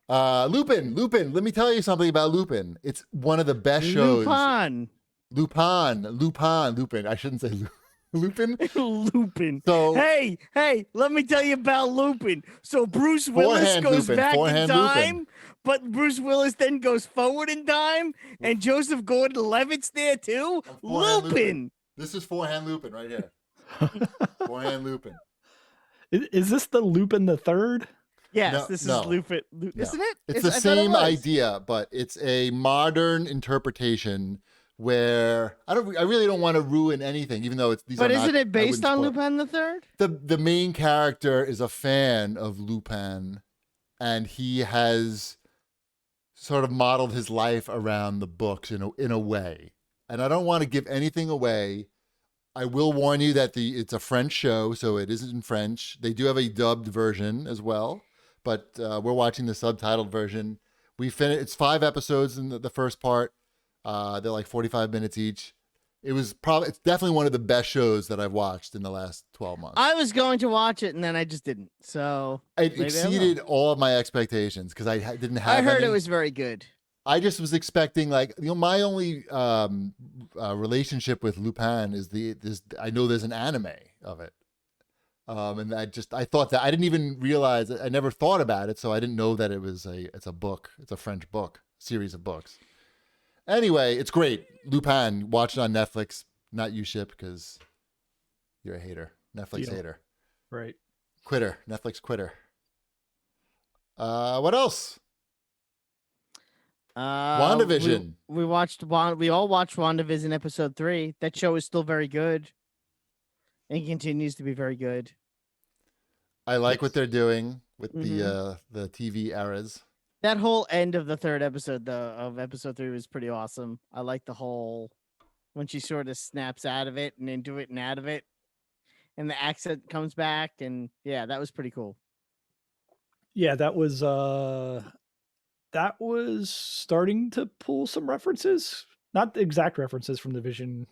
Speaker 2: Lupin. Let me tell you something about Lupin. It's one of the best shows. Lupin. I shouldn't say Lupin.
Speaker 1: Lupin.
Speaker 2: So
Speaker 1: Hey, let me tell you about Lupin. So Bruce Willis
Speaker 2: Forehand
Speaker 1: goes
Speaker 2: Lupin,
Speaker 1: back in
Speaker 2: forehand
Speaker 1: time,
Speaker 2: Lupin.
Speaker 1: but Bruce Willis then goes forward in time, and Joseph Gordon-Levitt's there too.
Speaker 2: Forehand
Speaker 1: Lupin.
Speaker 2: This is Forehand Lupin right here. Forehand Lupin.
Speaker 3: Is this the Lupin the Third?
Speaker 1: Yes, this
Speaker 2: no.
Speaker 1: is Lupin.
Speaker 2: No.
Speaker 1: Isn't it?
Speaker 2: It's the
Speaker 1: I thought it
Speaker 2: same
Speaker 1: was.
Speaker 2: idea, but it's a modern interpretation where I really don't want to ruin anything, even though these
Speaker 1: But
Speaker 2: are not,
Speaker 1: isn't it based
Speaker 2: I
Speaker 1: on
Speaker 2: wouldn't spoil-
Speaker 1: Lupin the Third?
Speaker 2: The main character is a fan of Lupin, and he has sort of modeled his life around the books in a way. And I don't want to give anything away. I will warn you that it's a French show, so it isn't in French. They do have a dubbed version as well, but we're watching the subtitled version. It's 5 episodes in the first part. They're like 45 minutes each. It's definitely one of the best shows that I've watched in the last 12 months.
Speaker 1: I was going to watch it and then I just didn't. So
Speaker 2: It
Speaker 1: maybe I will.
Speaker 2: exceeded all of my expectations because I didn't have
Speaker 1: I heard
Speaker 2: any.
Speaker 1: it was very good.
Speaker 2: I just was expecting like my only relationship with Lupin is I know there's an anime of it, and I thought that I didn't even realize I never thought about it, so I didn't know that it's a book. It's a French book series of books. Anyway, it's great. Lupin, watch it on Netflix. Not you, Ship, because you're a hater. Netflix hater.
Speaker 3: Right.
Speaker 2: Quitter. Netflix quitter. What else? WandaVision.
Speaker 1: We watched we all watched WandaVision episode 3. That show is still very good. And continues to be very good.
Speaker 2: I like what they're doing with the TV eras.
Speaker 1: That whole end of the third episode of episode 3 was pretty awesome. I like the whole when she sort of snaps out of it and into it and out of it. And the accent comes back, and yeah, that was pretty cool.
Speaker 3: Yeah, that was starting to pull some references, not the exact references from the Vision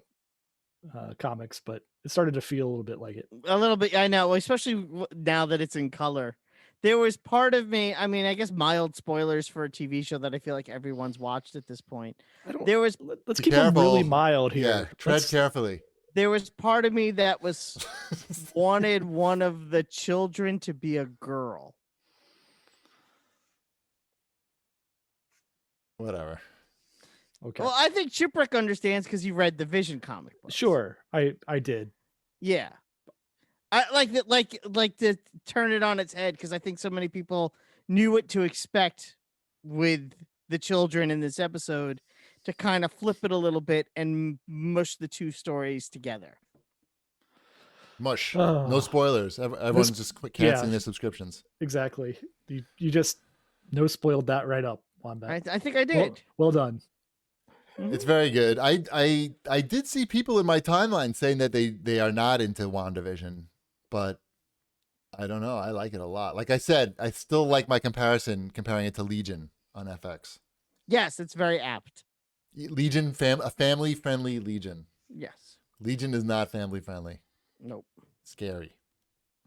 Speaker 3: comics, but it started to feel a little bit like it.
Speaker 1: A little bit, I know, especially now that it's in color. There was part of me, I mean, I guess mild spoilers for a TV show that I feel like everyone's watched at this point.
Speaker 3: Let's keep them really mild here.
Speaker 2: Yeah, tread carefully.
Speaker 1: There was part of me that wanted one of the children to be a girl.
Speaker 2: Whatever.
Speaker 3: Okay.
Speaker 1: Well, I think Chipwreck understands because he read the Vision comic books.
Speaker 3: Sure, I did.
Speaker 1: Yeah, I like to turn it on its head because I think so many people knew what to expect with the children in this episode to kind of flip it a little bit and mush the two stories together.
Speaker 2: Mush. No spoilers. Everyone's just canceling their subscriptions.
Speaker 3: Exactly. You just spoiled that right up.
Speaker 1: I think I did.
Speaker 3: Well done.
Speaker 2: It's very good. I did see people in my timeline saying that they are not into WandaVision, but I don't know. I like it a lot. Like I said, I still like my comparing it to Legion on FX.
Speaker 1: Yes, it's very apt.
Speaker 2: Legion, a family-friendly Legion.
Speaker 1: Yes.
Speaker 2: Legion is not family-friendly.
Speaker 1: Nope.
Speaker 2: Scary.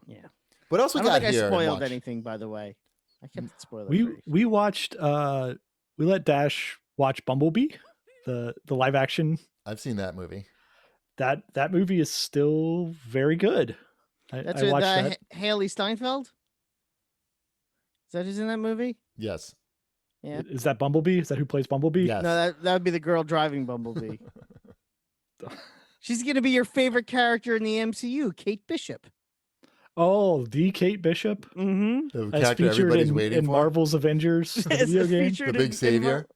Speaker 1: Yeah.
Speaker 2: What else we got here?
Speaker 1: I don't think I spoiled anything, by the way. I kept it spoiler.
Speaker 3: We watched. We let Dash watch Bumblebee, the live action.
Speaker 2: I've seen that movie.
Speaker 3: That movie is still very good.
Speaker 1: That's
Speaker 3: I watched that.
Speaker 1: Haley Steinfeld. Is that who's in that movie?
Speaker 2: Yes.
Speaker 3: Yeah. Is that Bumblebee? Is that who plays Bumblebee?
Speaker 2: Yes.
Speaker 1: No, that would be the girl driving Bumblebee. She's gonna be your favorite character in the MCU, Kate Bishop.
Speaker 3: Oh, the Kate Bishop.
Speaker 1: Mm-hmm.
Speaker 2: The character everybody's waiting
Speaker 3: in
Speaker 2: for.
Speaker 3: Marvel's Avengers video game.
Speaker 2: The big savior.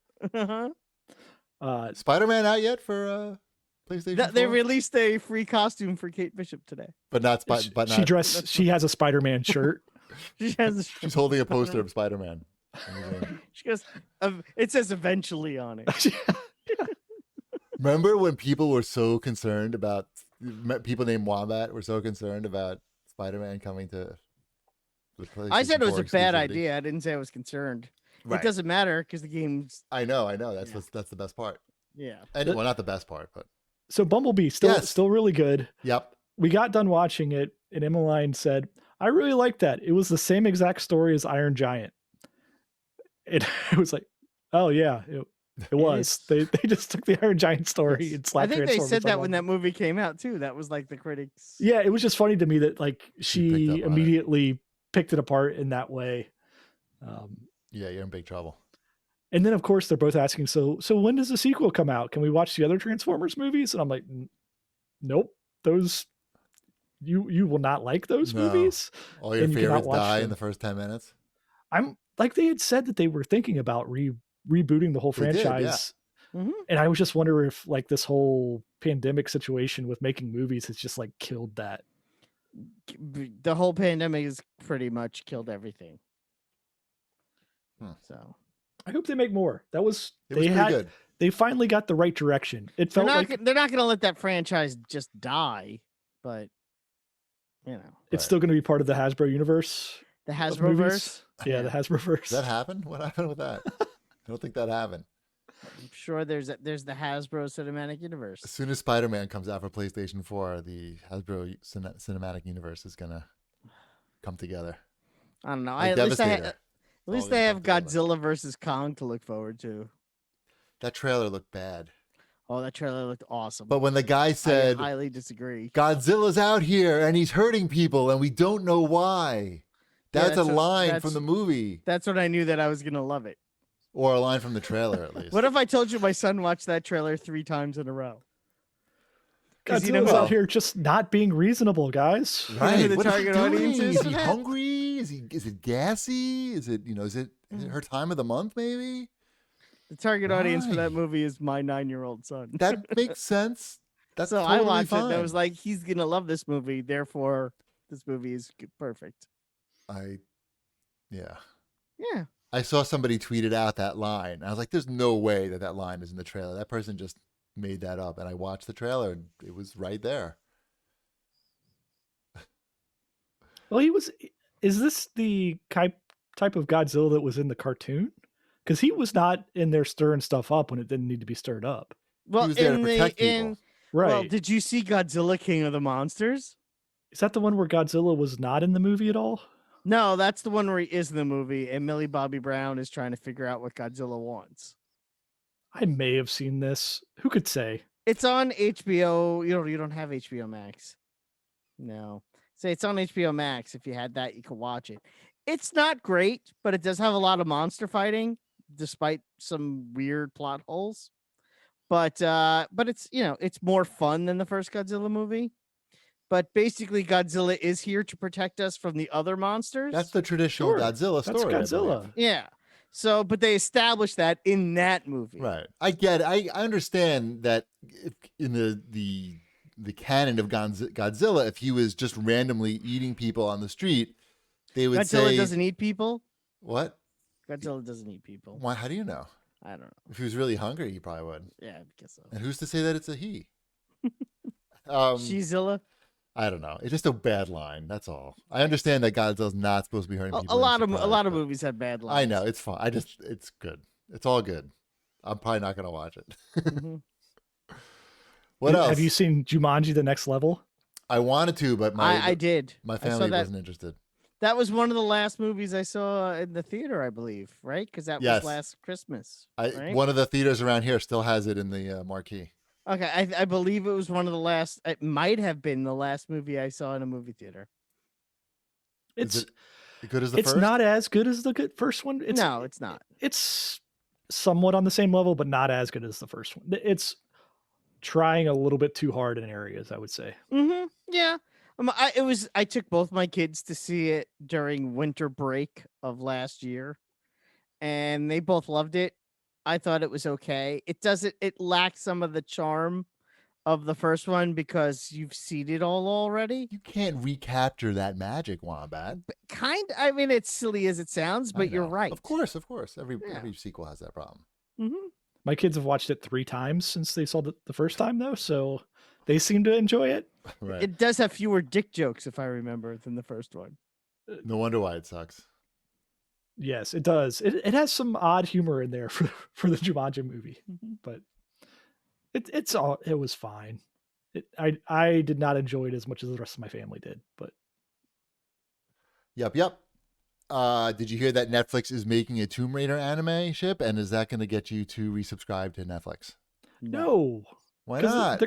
Speaker 2: Spider-Man out yet for PlayStation 4?
Speaker 1: They released a free costume for Kate Bishop today.
Speaker 2: But not.
Speaker 3: She has a Spider-Man shirt.
Speaker 2: She's holding a poster of Spider-Man.
Speaker 1: She goes. It says eventually on it.
Speaker 2: Remember when people were so concerned about people named Wombat were so concerned about Spider-Man coming to the PlayStation
Speaker 1: I said it was a bad
Speaker 2: exclusivity?
Speaker 1: idea. I didn't say I was concerned.
Speaker 2: Right.
Speaker 1: It doesn't matter because the game's.
Speaker 2: I know. That's the best part.
Speaker 1: Yeah.
Speaker 2: Well, not the best part, but.
Speaker 3: So Bumblebee still really good.
Speaker 2: Yep.
Speaker 3: We got done watching it, and Emmeline said, "I really liked that. It was the same exact story as Iron Giant." It was like, oh yeah, it was. They just took the Iron Giant story and slapped.
Speaker 1: I think they said that when that movie came out too. That was like the critics.
Speaker 3: Yeah, it was just funny to me that like she immediately picked it apart in that way.
Speaker 2: Yeah, you're in big trouble.
Speaker 3: And then of course they're both asking, so when does the sequel come out? Can we watch the other Transformers movies? And I'm like, nope, those you will not like those movies.
Speaker 2: All your favorites die in the first 10 minutes.
Speaker 3: I'm like, they had said that they were thinking about rebooting the whole franchise.
Speaker 1: Did, yeah.
Speaker 3: And I was just wondering if like this whole pandemic situation with making movies has just like killed that.
Speaker 1: The whole pandemic has pretty much killed everything. So
Speaker 3: I hope they make more. It was
Speaker 2: pretty good.
Speaker 3: They finally got the right direction. It felt
Speaker 1: they're not going to let that franchise just die, but you know,
Speaker 3: it's still going to be part of the Hasbro universe.
Speaker 1: The Hasbroverse.
Speaker 3: Yeah, the Hasbroverse.
Speaker 2: Did that happen? What happened with that? I don't think that happened.
Speaker 1: I'm sure there's the Hasbro Cinematic Universe.
Speaker 2: As soon as Spider-Man comes out for PlayStation 4, the Hasbro Cinematic Universe is gonna come together.
Speaker 1: I don't know.
Speaker 2: Like
Speaker 1: at least they have Godzilla versus Kong to look forward to.
Speaker 2: That trailer looked bad.
Speaker 1: Oh, that trailer looked awesome.
Speaker 2: But when the guy
Speaker 1: I
Speaker 2: said,
Speaker 1: highly disagree.
Speaker 2: Godzilla's out here and he's hurting people and we don't know why. That's a line from the movie.
Speaker 1: That's when I knew that I was going to love it.
Speaker 2: Or a line from the trailer, at least.
Speaker 1: What if I told you my son watched that trailer 3 times in a row?
Speaker 3: Godzilla's out here just not being reasonable, guys.
Speaker 2: Right.
Speaker 1: Who the target audience is?
Speaker 2: Is he hungry? Is it gassy? Is it her time of the month, maybe?
Speaker 1: The target audience for that movie is my 9-year-old son.
Speaker 2: That makes sense. That's
Speaker 1: so
Speaker 2: totally
Speaker 1: I watched
Speaker 2: fine.
Speaker 1: it. And I was like, he's going to love this movie. Therefore, this movie is perfect.
Speaker 2: Yeah.
Speaker 1: I
Speaker 2: saw somebody tweeted out that line. I was like, there's no way that line is in the trailer. That person just made that up. And I watched the trailer and it was right there.
Speaker 3: Well, is this the type of Godzilla that was in the cartoon? Because he was not in there stirring stuff up when it didn't need to be stirred up.
Speaker 1: Well,
Speaker 2: he was there to protect people.
Speaker 3: Right.
Speaker 1: Well, did you see Godzilla King of the Monsters?
Speaker 3: Is that the one where Godzilla was not in the movie at all?
Speaker 1: No, that's the one where he is in the movie, and Millie Bobby Brown is trying to figure out what Godzilla wants.
Speaker 3: I may have seen this. Who could say?
Speaker 1: It's on HBO. You don't have HBO Max. No. Say it's on HBO Max. If you had that, you could watch it. It's not great, but it does have a lot of monster fighting, despite some weird plot holes. But it's it's more fun than the first Godzilla movie. But basically, Godzilla is here to protect us from the other monsters.
Speaker 2: That's the traditional Godzilla story.
Speaker 3: That's Godzilla.
Speaker 1: Yeah. So, but they established that in that movie.
Speaker 2: Right. I get it. I understand that in the canon of Godzilla, if he was just randomly eating people on the street, they would say...
Speaker 1: Godzilla doesn't eat people?
Speaker 2: What?
Speaker 1: Godzilla doesn't eat people.
Speaker 2: Why? How do you know?
Speaker 1: I don't know.
Speaker 2: If he was really hungry, he probably would.
Speaker 1: Yeah, I guess so.
Speaker 2: And who's to say that it's a he?
Speaker 1: Shezilla?
Speaker 2: I don't know. It's just a bad line. That's all. I understand that Godzilla's not supposed to be hurting people.
Speaker 1: A lot of movies have bad lines.
Speaker 2: I know. It's fine. It's good. It's all good. I'm probably not going to watch it.
Speaker 1: Mm-hmm.
Speaker 2: What else?
Speaker 3: Have you seen Jumanji: The Next Level?
Speaker 2: I wanted to, but
Speaker 1: I did.
Speaker 2: My family wasn't interested.
Speaker 1: That was one of the last movies I saw in the theater, I believe, right? Because that was last Christmas. Right?
Speaker 2: One of the theaters around here still has it in the marquee.
Speaker 1: Okay, I believe it was one of the last. It might have been the last movie I saw in a movie theater.
Speaker 3: It's
Speaker 2: good as the first?
Speaker 3: It's not as good as the first one.
Speaker 1: No, it's not.
Speaker 3: It's somewhat on the same level, but not as good as the first one. It's trying a little bit too hard in areas, I would say.
Speaker 1: Mm-hmm. Yeah. I took both my kids to see it during winter break of last year, and they both loved it. I thought it was okay. It lacks some of the charm of the first one because you've seen it all already.
Speaker 2: You can't recapture that magic, Wombat.
Speaker 1: I mean, it's silly as it sounds, but you're right.
Speaker 2: Of course. Every sequel has that problem.
Speaker 1: Mm-hmm.
Speaker 3: My kids have watched it 3 times since they saw the first time, though, so they seem to enjoy it.
Speaker 2: Right.
Speaker 1: It does have fewer dick jokes, if I remember, than the first one.
Speaker 2: No wonder why it sucks.
Speaker 3: Yes, it does. It has some odd humor in there for the Jumanji movie, but it was fine. I did not enjoy it as much as the rest of my family did, but
Speaker 2: Yep. Did you hear that Netflix is making a Tomb Raider anime ship, and is that going to get you to resubscribe to Netflix?
Speaker 3: No.
Speaker 2: Why not?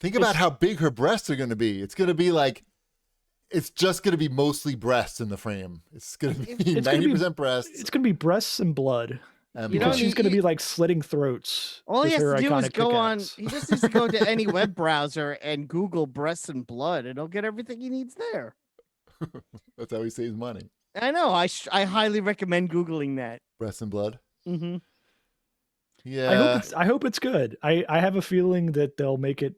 Speaker 2: Think about how big her breasts are going to be. It's going to be like, it's just going to be mostly breasts in the frame. It's going to be 90% breasts.
Speaker 3: It's going to be breasts and blood. Because she's going to be like slitting throats.
Speaker 1: All he has to do is go on. He just needs to go to any web browser and Google breasts and blood, and he'll get everything he needs there.
Speaker 2: That's how he saves money.
Speaker 1: I know. I highly recommend Googling that.
Speaker 2: Breasts and blood.
Speaker 1: Mm-hmm.
Speaker 2: Yeah.
Speaker 3: I hope it's good. I have a feeling that they'll make it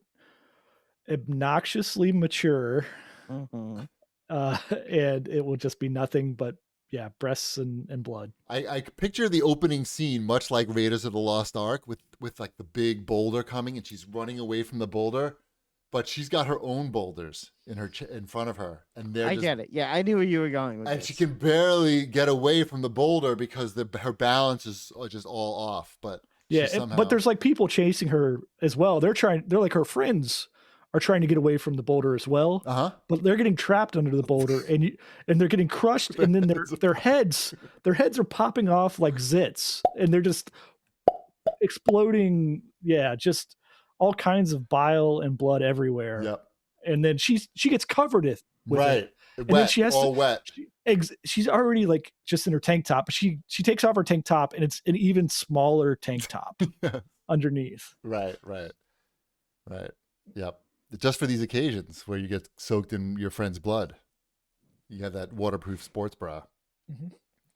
Speaker 3: obnoxiously mature,
Speaker 1: mm-hmm.
Speaker 3: And it will just be nothing but breasts and blood.
Speaker 2: I picture the opening scene much like Raiders of the Lost Ark with like the big boulder coming, and she's running away from the boulder, but she's got her own boulders in front of her, and
Speaker 1: I get it. Yeah, I knew where you were going with
Speaker 2: and
Speaker 1: this.
Speaker 2: she can barely get away from the boulder because her balance is just all off. But
Speaker 3: but there's like people chasing her as well. They're like her friends are trying to get away from the boulder as well, but they're getting trapped under the boulder and they're getting crushed, and then their heads are popping off like zits, and they're just exploding. Yeah, just all kinds of bile and blood everywhere.
Speaker 2: Yep.
Speaker 3: And then she gets covered with
Speaker 2: right.
Speaker 3: it. And
Speaker 2: wet,
Speaker 3: then she has
Speaker 2: all wet.
Speaker 3: She's already like just in her tank top, but she takes off her tank top, and it's an even smaller tank top underneath.
Speaker 2: Right. Yep. Just for these occasions where you get soaked in your friend's blood, you have that waterproof sports bra.
Speaker 3: Mm-hmm.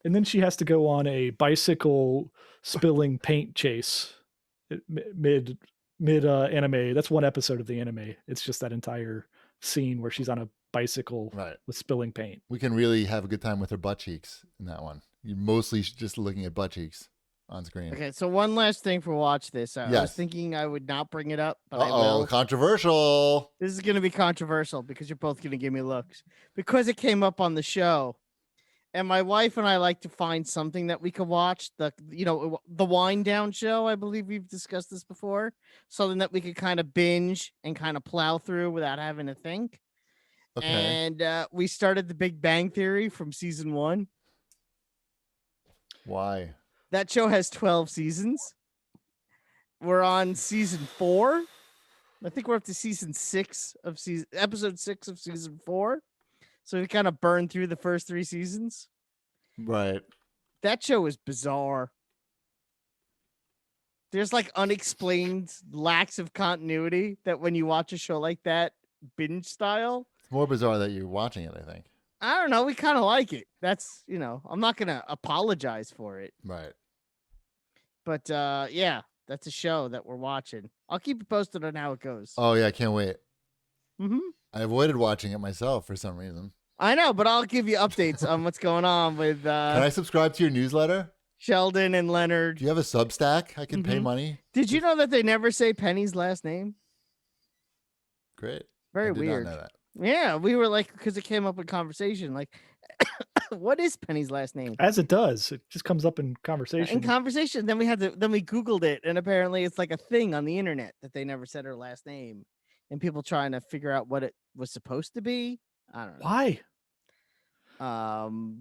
Speaker 3: And then she has to go on a bicycle spilling paint chase mid anime. That's one episode of the anime. It's just that entire scene where she's on a bicycle with spilling paint.
Speaker 2: We can really have a good time with her butt cheeks in that one. You're mostly just looking at butt cheeks on screen.
Speaker 1: Okay, so one last thing for watch this. I was thinking I would not bring it up, but I will.
Speaker 2: Controversial.
Speaker 1: This is going to be controversial because you're both going to give me looks. Because it came up on the show, and my wife and I like to find something that we could watch. The Wind Down show, I believe we've discussed this before. Something that we could kind of binge and kind of plow through without having to think. Okay. And we started The Big Bang Theory from season 1.
Speaker 2: Why?
Speaker 1: That show has 12 seasons. We're on season 4. I think we're up to episode 6 of season 4. So we kind of burned through the first 3 seasons.
Speaker 2: Right.
Speaker 1: That show is bizarre. There's like unexplained lacks of continuity that when you watch a show like that, binge style.
Speaker 2: It's more bizarre that you're watching it, I think.
Speaker 1: I don't know. We kind of like it. That's, I'm not going to apologize for it.
Speaker 2: Right.
Speaker 1: But yeah, that's a show that we're watching. I'll keep you posted on how it goes.
Speaker 2: Oh, yeah. I can't wait.
Speaker 1: Mm-hmm.
Speaker 2: I avoided watching it myself for some reason.
Speaker 1: I know, but I'll give you updates on what's going on with...
Speaker 2: Can I subscribe to your newsletter?
Speaker 1: Sheldon and Leonard.
Speaker 2: Do you have a Substack? I can pay money.
Speaker 1: Did you know that they never say Penny's last name?
Speaker 2: Great.
Speaker 1: Very
Speaker 2: I
Speaker 1: weird.
Speaker 2: did not know that.
Speaker 1: Yeah, we were like, because it came up in conversation, like, what is Penny's last name?
Speaker 3: As it does, it just comes up in conversation.
Speaker 1: Then we Googled it, and apparently it's like a thing on the internet that they never said her last name, and people trying to figure out what it was supposed to be. I don't know
Speaker 3: why.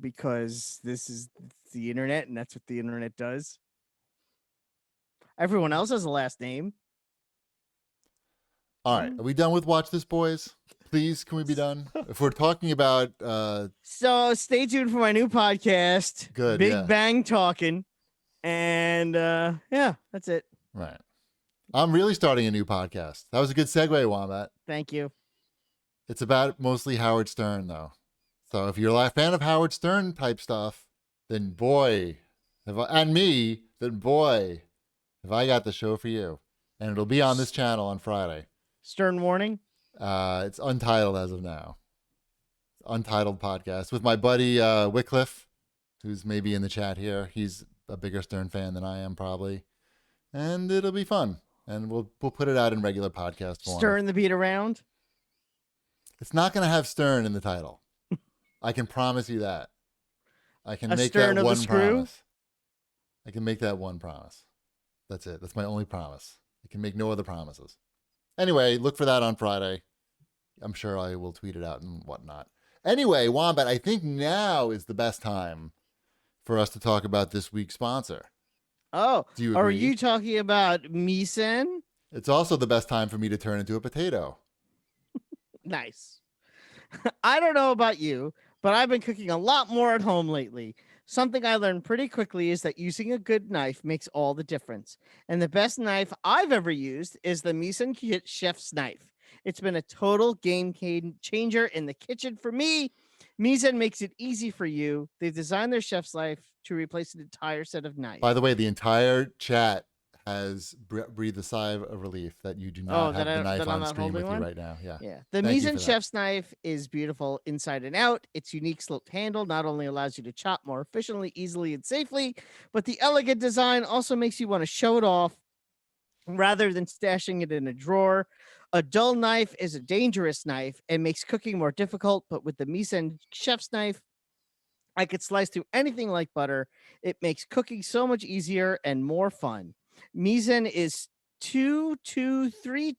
Speaker 1: Because this is the internet, and that's what the internet does. Everyone else has a last name.
Speaker 2: All right, are we done with Watch This, boys? Please, can we be done? If we're talking about...
Speaker 1: So stay tuned for my new podcast.
Speaker 2: Good,
Speaker 1: Big Bang Talking. And yeah, that's it.
Speaker 2: Right. I'm really starting a new podcast. That was a good segue, Wombat.
Speaker 1: Thank you.
Speaker 2: It's about mostly Howard Stern, though. So if you're a fan of Howard Stern type stuff, then boy, have I got the show for you. And it'll be on this channel on Friday.
Speaker 1: Stern warning?
Speaker 2: It's untitled as of now. Untitled podcast with my buddy Wycliffe, who's maybe in the chat here. He's a bigger Stern fan than I am, probably. And it'll be fun. And we'll put it out in regular podcast form.
Speaker 1: Stern the beat around?
Speaker 2: It's not going to have Stern in the title. I can promise you that. I can make
Speaker 1: Stern
Speaker 2: that
Speaker 1: of
Speaker 2: one
Speaker 1: the screw?
Speaker 2: promise. I can make that one promise. That's it. That's my only promise. I can make no other promises. Anyway, look for that on Friday. I'm sure I will tweet it out and whatnot. Anyway, Wombat, I think now is the best time for us to talk about this week's sponsor.
Speaker 1: Oh,
Speaker 2: do you agree?
Speaker 1: Are you talking about Misen?
Speaker 2: It's also the best time for me to turn into a potato.
Speaker 1: Nice. I don't know about you, but I've been cooking a lot more at home lately. Something I learned pretty quickly is that using a good knife makes all the difference. And the best knife I've ever used is the Misen Chef's Knife. It's been a total game changer in the kitchen for me. Misen makes it easy for you. They've designed their chef's knife to replace an entire set of knives.
Speaker 2: By the way, the entire chat has breathed a sigh of relief that you do not have the knife on screen with you right now. Yeah.
Speaker 1: The Misen Chef's Knife is beautiful inside and out. Its unique sloped handle not only allows you to chop more efficiently, easily, and safely, but the elegant design also makes you want to show it off rather than stashing it in a drawer. A dull knife is a dangerous knife and makes cooking more difficult, but with the Misen Chef's Knife, I could slice through anything like butter. It makes cooking so much easier and more fun. Misen is 2 to 3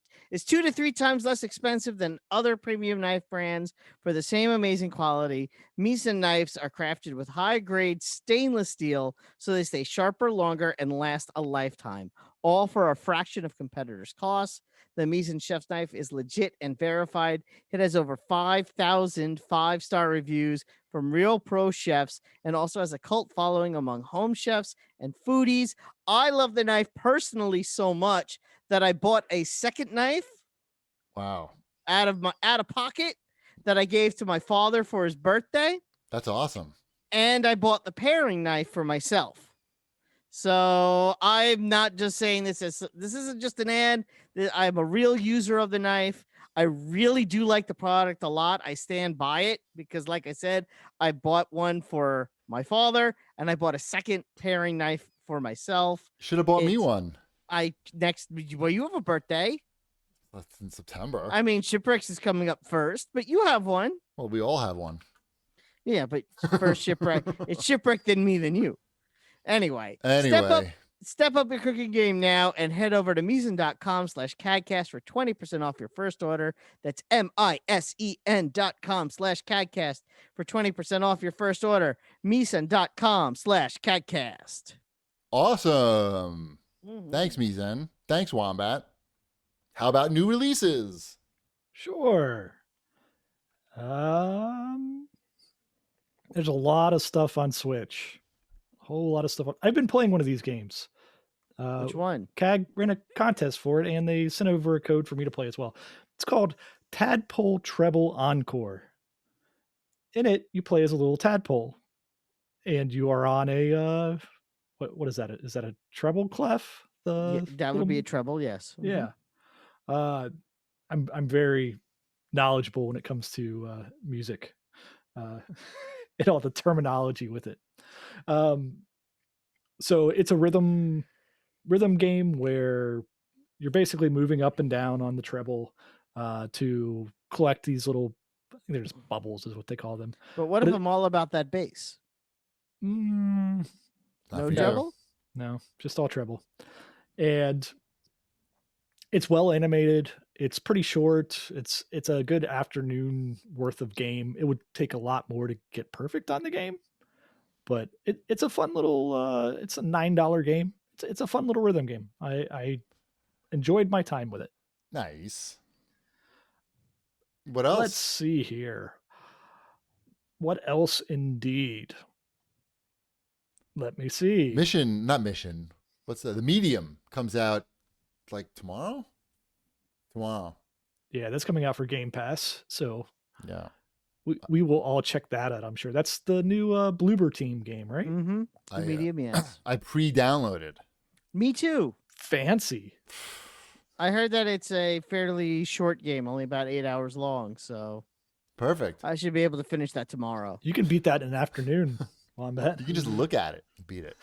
Speaker 1: times less expensive than other premium knife brands for the same amazing quality. Misen knives are crafted with high-grade stainless steel, so they stay sharper longer and last a lifetime, all for a fraction of competitors' costs. The Misen chef's knife is legit and verified. It has over 5,000 five-star reviews from real pro chefs and also has a cult following among home chefs and foodies. I love the knife personally so much that I bought a second knife
Speaker 2: Wow.
Speaker 1: out of pocket that I gave to my father for his birthday,
Speaker 2: That's awesome.
Speaker 1: and I bought the paring knife for myself. So I'm not just saying this isn't just an ad. I'm a real user of the knife. I really do like the product a lot. I stand by it because, like I said, I bought one for my father and I bought a second paring knife for myself.
Speaker 2: Should have bought me
Speaker 1: It's-
Speaker 2: one.
Speaker 1: Well, you have a birthday.
Speaker 2: That's in September.
Speaker 1: I mean, Shipwrecks is coming up first, but you have one.
Speaker 2: Well, we all have one.
Speaker 1: Yeah, but first Shipwreck. It's Shipwreck than me than you. Anyway. Step up your cooking game now and head over to Misen.com/CAGcast for 20% off your first order. That's MISEN.com/CAGcast for 20% off your first order. Misen.com/CAGcast.
Speaker 2: Awesome. Thanks, Misen. Thanks, Wombat. How about new releases?
Speaker 3: Sure. There's a lot of stuff on Switch. A whole lot of stuff. I've been playing one of these games.
Speaker 1: Which one?
Speaker 3: CAG ran a contest for it, and they sent over a code for me to play as well. It's called Tadpole Treble Encore. In it, you play as a little tadpole, and you are on a what is that? Is that a treble clef?
Speaker 1: That would be a treble, yes.
Speaker 3: Yeah. I'm very knowledgeable when it comes to music, and all the terminology with it. So it's a rhythm game where you're basically moving up and down on the treble to collect these little, I think they're just bubbles is what they call them.
Speaker 1: But what if I'm all about that bass?
Speaker 3: No
Speaker 1: treble?
Speaker 3: No, just all treble. And it's well animated. It's pretty short. It's a good afternoon worth of game. It would take a lot more to get perfect on the game, but it's a fun little it's a $9 game. It's a fun little rhythm game. I enjoyed my time with it.
Speaker 2: Nice. What else?
Speaker 3: Let's see here. What else indeed? Let me see.
Speaker 2: Not Mission. What's that? The Medium comes out like tomorrow? Tomorrow.
Speaker 3: Yeah, that's coming out for Game Pass. So
Speaker 2: yeah,
Speaker 3: we will all check that out, I'm sure. That's the new Bloober Team game, right?
Speaker 1: Mm-hmm. The Medium, yes.
Speaker 2: I pre-downloaded.
Speaker 1: Me too.
Speaker 3: Fancy.
Speaker 1: I heard that it's a fairly short game, only about 8 hours long. So
Speaker 2: perfect.
Speaker 1: I should be able to finish that tomorrow.
Speaker 3: You can beat that in an afternoon on that.
Speaker 2: You can just look at it and beat it.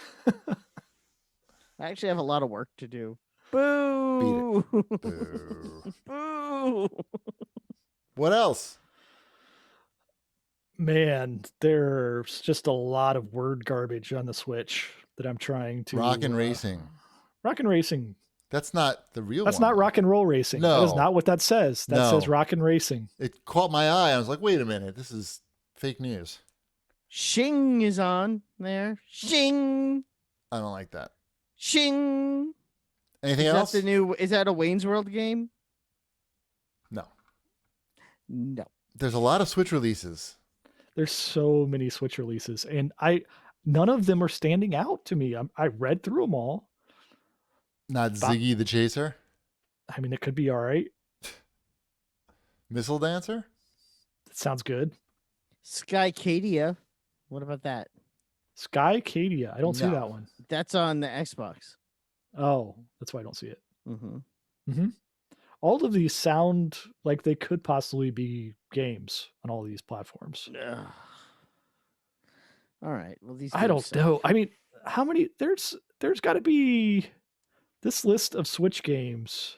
Speaker 1: I actually have a lot of work to do. Boo!
Speaker 2: Beat it. Boo.
Speaker 1: Boo!
Speaker 2: What else?
Speaker 3: Man, there's just a lot of word garbage on the Switch that I'm trying to.
Speaker 2: Rockin' Racing.
Speaker 3: Rockin' Racing.
Speaker 2: That's not the real
Speaker 3: That's
Speaker 2: one.
Speaker 3: not Rock and Roll Racing.
Speaker 2: No.
Speaker 3: That is not what that says. That says Rockin' Racing.
Speaker 2: It caught my eye. I was like, wait a minute. This is fake news.
Speaker 1: Shing is on there. Shing.
Speaker 2: I don't like that.
Speaker 1: Shing.
Speaker 2: Anything
Speaker 1: Is
Speaker 2: else?
Speaker 1: Is that a Wayne's World game?
Speaker 2: No.
Speaker 1: No.
Speaker 2: There's a lot of Switch releases.
Speaker 3: There's so many Switch releases, and none of them are standing out to me. I read through them all.
Speaker 2: Not Ziggy the Chaser?
Speaker 3: I mean, it could be all right.
Speaker 2: Missile Dancer?
Speaker 3: That sounds good.
Speaker 1: Skycadia. What about that?
Speaker 3: Skycadia. I don't see that one.
Speaker 1: That's on the Xbox.
Speaker 3: Oh, that's why I don't see it.
Speaker 1: Mm-hmm.
Speaker 3: Mm-hmm. All of these sound like they could possibly be games on all these platforms.
Speaker 1: Ugh. All right. Well, these.
Speaker 3: I don't know. I mean, how many? There's got to be this list of Switch games.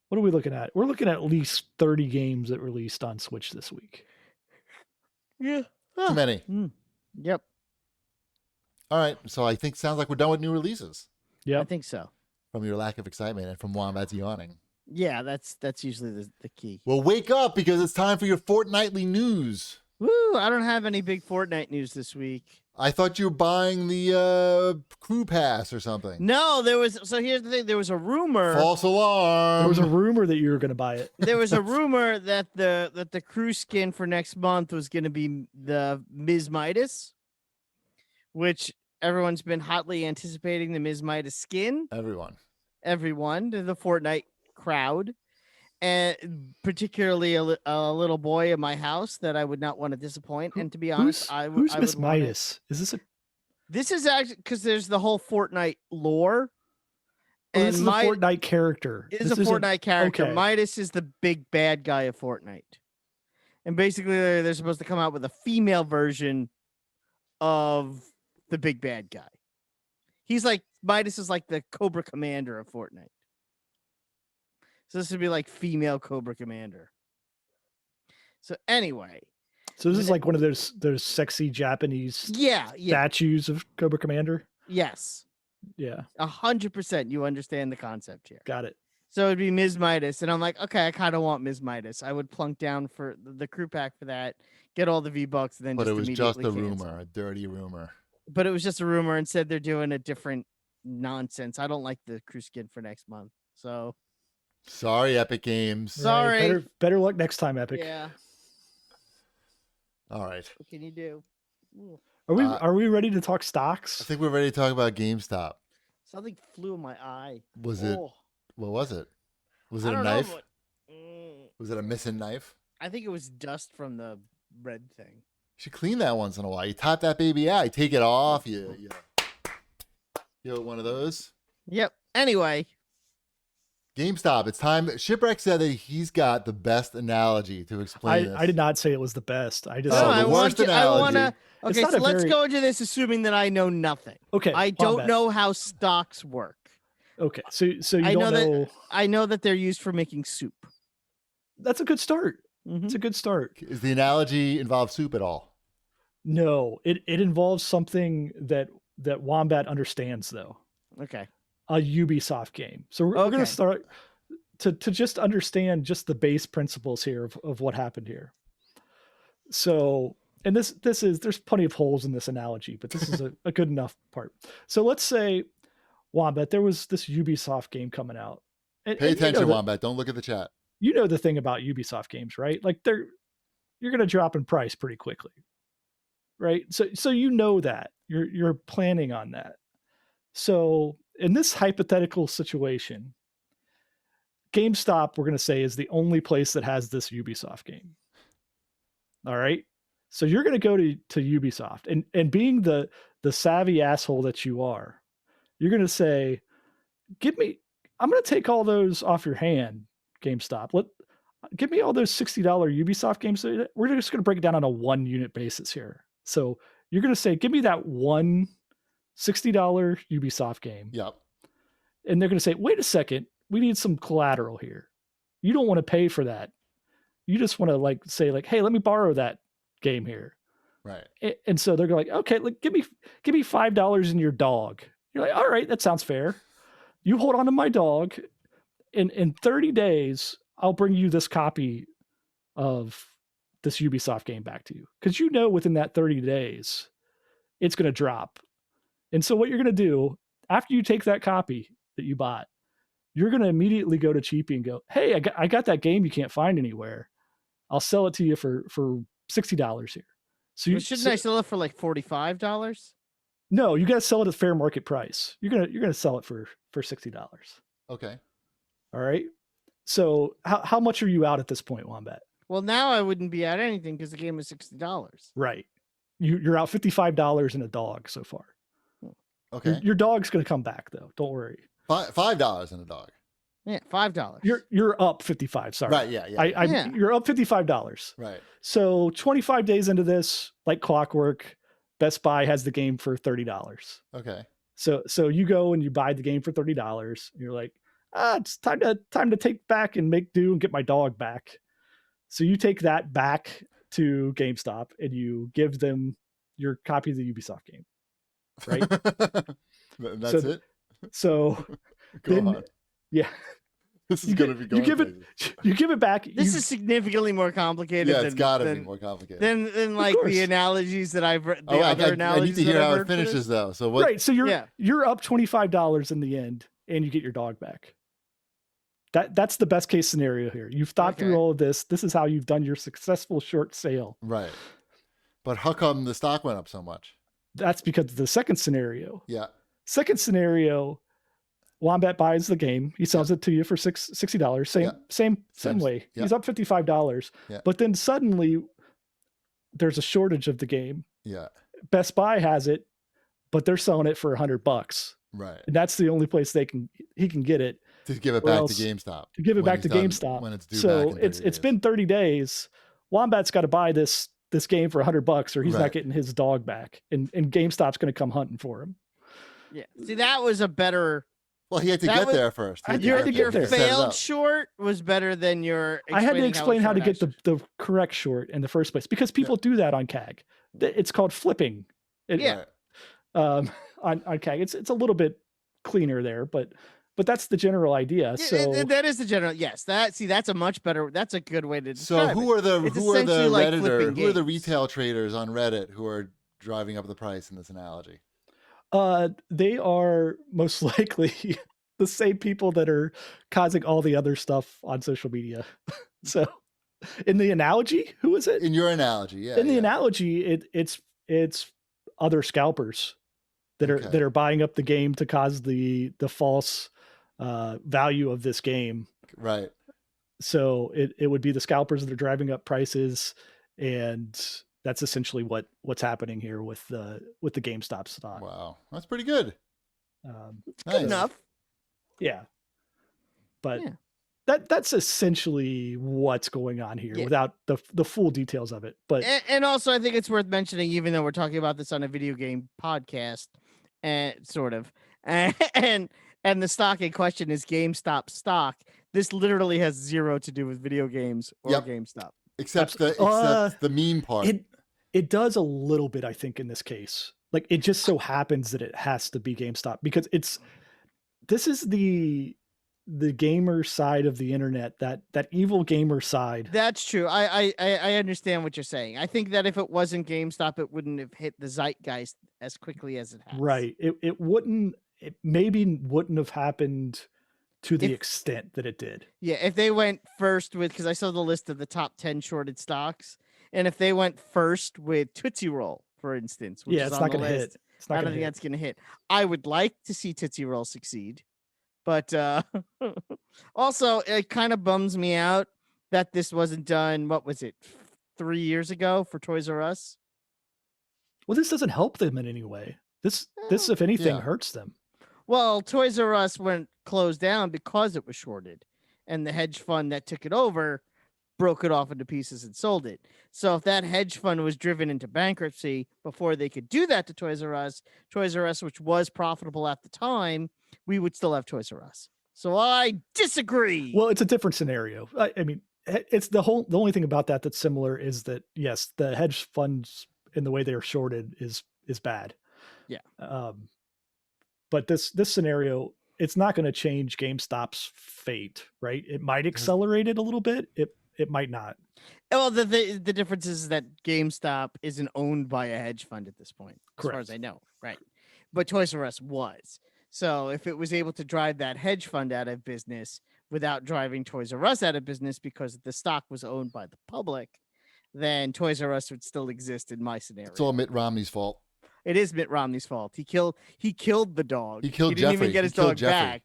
Speaker 3: What are we looking at? We're looking at least 30 games that released on Switch this week.
Speaker 1: Yeah.
Speaker 2: Too many.
Speaker 1: Yep.
Speaker 2: All right. So I think sounds like we're done with new releases.
Speaker 3: Yeah.
Speaker 1: I think so.
Speaker 2: from your lack of excitement and from Wombat's yawning.
Speaker 1: Yeah, that's usually the key.
Speaker 2: Well, wake up because it's time for your fortnightly news.
Speaker 1: Woo! I don't have any big Fortnite news this week.
Speaker 2: I thought you were buying the crew pass or something.
Speaker 1: No, so here's the thing. There was a rumor.
Speaker 2: False alarm.
Speaker 3: There was a rumor that you were going to buy it.
Speaker 1: There was a rumor that the crew skin for next month was going to be the Ms. Midas, which everyone's been hotly anticipating the Ms. Midas skin.
Speaker 2: Everyone,
Speaker 1: the Fortnite crowd, and particularly a little boy in my house that I would not want to disappoint. And to be honest,
Speaker 3: who's Miss Midas? Is this a?
Speaker 1: This is actually because there's the whole Fortnite lore.
Speaker 3: Oh, and this is a Fortnite character.
Speaker 1: It is a Fortnite character.
Speaker 3: Okay.
Speaker 1: Midas is the big bad guy of Fortnite. And basically, they're supposed to come out with a female version of the big bad guy. Midas is like the Cobra Commander of Fortnite. So this would be like female Cobra Commander. So anyway.
Speaker 3: So this is like one of those sexy Japanese statues of Cobra Commander?
Speaker 1: Yes.
Speaker 3: Yeah.
Speaker 1: 100% you understand the concept here.
Speaker 3: Got it.
Speaker 1: So it'd be Ms. Midas. And I'm like, okay, I kind of want Ms. Midas. I would plunk down for the crew pack for that, get all the V-Bucks, and then
Speaker 2: but it was just a
Speaker 1: cancel.
Speaker 2: rumor, a dirty rumor.
Speaker 1: But it was just a rumor and said they're doing a different nonsense. I don't like the crew skin for next month. So
Speaker 2: sorry, Epic Games.
Speaker 1: Sorry.
Speaker 3: Right, better luck next time, Epic.
Speaker 1: Yeah.
Speaker 2: All right.
Speaker 1: What can you do?
Speaker 3: Are we ready to talk stocks?
Speaker 2: I think we're ready to talk about GameStop.
Speaker 1: Something flew in my eye.
Speaker 2: Was it? What was it? Was it a knife? Was it a missing knife?
Speaker 1: I think it was dust from the red thing.
Speaker 2: You should clean that once in a while. You top that baby out. You take it off. You one of those.
Speaker 1: Yep. Anyway.
Speaker 2: GameStop, it's time. Shipwreck said that he's got the best analogy to explain this.
Speaker 3: I did not say it was the best. I just
Speaker 2: the worst analogy.
Speaker 1: Okay, so let's go into this assuming that I know nothing.
Speaker 3: Okay.
Speaker 1: I don't know how stocks work.
Speaker 3: Okay. So you don't know.
Speaker 1: I know that they're used for making soup.
Speaker 3: That's a good start.
Speaker 1: Mm-hmm.
Speaker 3: It's a good start.
Speaker 2: Does the analogy involve soup at all?
Speaker 3: No, it involves something that Wombat understands though.
Speaker 1: Okay.
Speaker 3: A Ubisoft game. So we're going to start to just understand just the base principles here of what happened here. So, and this is, there's plenty of holes in this analogy, but this is a good enough part. So let's say, Wombat, there was this Ubisoft game coming out.
Speaker 2: Pay attention, Wombat. Don't look at the chat.
Speaker 3: You know the thing about Ubisoft games, right? Like you're going to drop in price pretty quickly, right? So you know that you're planning on that. So in this hypothetical situation, GameStop, we're going to say, is the only place that has this Ubisoft game. All right. So you're going to go to Ubisoft and being the savvy asshole that you are, you're going to say, I'm going to take all those off your hand, GameStop. Give me all those $60 Ubisoft games. We're just going to break it down on a 1 unit basis here. So you're going to say, give me that one $60 Ubisoft game.
Speaker 2: Yep.
Speaker 3: And they're going to say, wait a second, we need some collateral here. You don't want to pay for that. You just want to say, hey, let me borrow that game here.
Speaker 2: Right.
Speaker 3: And so they're like, okay, give me $5 in your dog. You're like, all right, that sounds fair. You hold on to my dog. In 30 days, I'll bring you this copy of this Ubisoft game back to you. Because within that 30 days, it's going to drop. And so what you're going to do, after you take that copy that you bought, you're going to immediately go to Cheapy and go, hey, I got that game you can't find anywhere. I'll sell it to you for $60 here. So
Speaker 1: shouldn't I sell it for like $45?
Speaker 3: No, you got to sell it at fair market price. You're gonna sell it for $60.
Speaker 2: Okay.
Speaker 3: All right. So how much are you out at this point, Wombat?
Speaker 1: Well, now I wouldn't be out anything because the game was $60.
Speaker 3: Right. You're out $55 in a dog so far.
Speaker 2: Okay.
Speaker 3: Your dog's gonna come back though. Don't worry.
Speaker 2: $5 in a dog.
Speaker 1: Yeah, $5.
Speaker 3: You're up 55. Sorry.
Speaker 2: Right. Yeah.
Speaker 3: You're up $55.
Speaker 2: Right.
Speaker 3: So 25 days into this, like clockwork, Best Buy has the game for $30.
Speaker 2: Okay.
Speaker 3: So you go and you buy the game for $30. You're like, it's time to take back and make do and get my dog back. So you take that back to GameStop and you give them your copy of the Ubisoft game. Right.
Speaker 2: That's it.
Speaker 3: So
Speaker 2: Go
Speaker 3: then
Speaker 2: on.
Speaker 3: yeah,
Speaker 2: This is going to be going
Speaker 3: you give it back.
Speaker 1: This
Speaker 3: you-
Speaker 1: is significally more complicated.
Speaker 2: Yeah, it's got to be
Speaker 1: than,
Speaker 2: more complicated.
Speaker 1: than like
Speaker 3: course.
Speaker 1: the analogies that I've read.
Speaker 2: I need to hear how it finishes, though. So what?
Speaker 3: right. So
Speaker 1: Yeah.
Speaker 3: you're up $25 in the end, and you get your dog back. That's the best case scenario here. You've thought through all of this. This is how you've done your successful short sale.
Speaker 2: Right. But how come the stock went up so much?
Speaker 3: That's because of the second scenario.
Speaker 2: Yeah.
Speaker 3: Second scenario, Wombat buys the game. He sells it to you for $60. Same way.
Speaker 2: Yeah.
Speaker 3: He's up $55.
Speaker 2: Yeah.
Speaker 3: But then suddenly there's a shortage of the game.
Speaker 2: Yeah.
Speaker 3: Best Buy has it, but they're selling it for $100.
Speaker 2: Right.
Speaker 3: And that's the only place he can get it.
Speaker 2: To give it
Speaker 3: Or
Speaker 2: back
Speaker 3: else-
Speaker 2: to GameStop.
Speaker 3: To give it
Speaker 2: when
Speaker 3: back to
Speaker 2: he's done-
Speaker 3: GameStop.
Speaker 2: when it's due
Speaker 3: So
Speaker 2: back in 30
Speaker 3: it's
Speaker 2: days.
Speaker 3: been 30 days. Wombat's got to buy this game for $100 or he's
Speaker 2: Right.
Speaker 3: not getting his dog back. And GameStop's going to come hunting for him.
Speaker 1: Yeah. See, that was a better.
Speaker 2: Well, he had to
Speaker 1: That
Speaker 2: get
Speaker 1: was-
Speaker 2: there first. He had to
Speaker 3: Your-
Speaker 2: get
Speaker 3: your
Speaker 2: there.
Speaker 1: Your
Speaker 2: He set it
Speaker 1: failed
Speaker 2: up.
Speaker 1: short was better than your.
Speaker 3: I had to explain how to get
Speaker 1: the.
Speaker 3: the correct short in the first place because people do that on CAG. It's called flipping.
Speaker 1: Yeah.
Speaker 2: Right.
Speaker 3: On CAG, it's a little bit cleaner there, but that's the general idea. So
Speaker 1: that is the general. Yes, that's a much better. That's a good way to
Speaker 2: So
Speaker 1: describe
Speaker 2: who are the
Speaker 1: It's
Speaker 2: who are the
Speaker 1: essentially like
Speaker 2: Redditor?
Speaker 1: flipping
Speaker 2: Who are the
Speaker 1: games.
Speaker 2: retail traders on Reddit who are driving up the price in this analogy?
Speaker 3: they are most likely the same people that are causing all the other stuff on social media. So in the analogy, who is it?
Speaker 2: In your analogy, yeah.
Speaker 3: In the
Speaker 2: yeah.
Speaker 3: analogy, it's other scalpers that
Speaker 2: Okay.
Speaker 3: are buying up the game to cause the false value of this game.
Speaker 2: Right.
Speaker 3: So it would be the scalpers that are driving up prices, and that's essentially what's happening here with the GameStop stock.
Speaker 2: Wow. That's pretty good.
Speaker 1: It's
Speaker 2: Nice.
Speaker 1: good enough.
Speaker 3: Yeah, but
Speaker 1: Yeah.
Speaker 3: that's essentially what's going on here
Speaker 1: Yeah.
Speaker 3: without the full details of it. But
Speaker 1: And also, I think it's worth mentioning, even though we're talking about this on a video game podcast, and sort of, and the stock in question is GameStop stock. This literally has zero to do with video games or
Speaker 2: Yep.
Speaker 1: GameStop.
Speaker 2: Except the meme part.
Speaker 3: it does a little bit, I think, in this case. Like it just so happens that it has to be GameStop because this is the gamer side of the internet, that evil gamer side.
Speaker 1: That's true. I understand what you're saying. I think that if it wasn't GameStop, it wouldn't have hit the zeitgeist as quickly as it has.
Speaker 3: Right. It maybe wouldn't have happened to the extent that it did.
Speaker 1: Yeah, if they went first with, because I saw the list of the top 10 shorted stocks, and if they went first with Tootsie Roll, for instance, which
Speaker 3: Yeah,
Speaker 1: is
Speaker 3: it's
Speaker 1: on
Speaker 3: not
Speaker 1: the
Speaker 3: going to
Speaker 1: list,
Speaker 3: hit. It's
Speaker 1: I
Speaker 3: not
Speaker 1: don't
Speaker 3: going
Speaker 1: think
Speaker 3: to hit.
Speaker 1: that's going to hit. I would like to see Tootsie Roll succeed, but also it kind of bums me out that this wasn't done. What was it, 3 years ago for Toys R Us?
Speaker 3: Well, this doesn't help them in any way. This if anything
Speaker 2: Yeah.
Speaker 3: hurts them.
Speaker 1: Well, Toys R Us went closed down because it was shorted, and the hedge fund that took it over broke it off into pieces and sold it. So if that hedge fund was driven into bankruptcy before they could do that to Toys R Us, which was profitable at the time, we would still have Toys R Us. So I disagree.
Speaker 3: Well, it's a different scenario. I mean, it's the only thing about that that's similar is that yes, the hedge funds in the way they are shorted is bad.
Speaker 1: Yeah.
Speaker 3: But this scenario, it's not going to change GameStop's fate, right? It might accelerate it a little bit. It might not.
Speaker 1: Well, the difference is that GameStop isn't owned by a hedge fund at this point, as far
Speaker 3: Correct.
Speaker 1: as I know, right? But Toys R Us was. So if it was able to drive that hedge fund out of business without driving Toys R Us out of business because the stock was owned by the public, then Toys R Us would still exist in my scenario.
Speaker 2: It's all Mitt Romney's fault.
Speaker 1: It is Mitt Romney's fault. He killed the dog.
Speaker 2: He killed
Speaker 1: didn't
Speaker 2: Jeffrey.
Speaker 1: even get
Speaker 2: He
Speaker 1: his
Speaker 2: killed
Speaker 1: dog
Speaker 2: Jeffrey.
Speaker 1: back.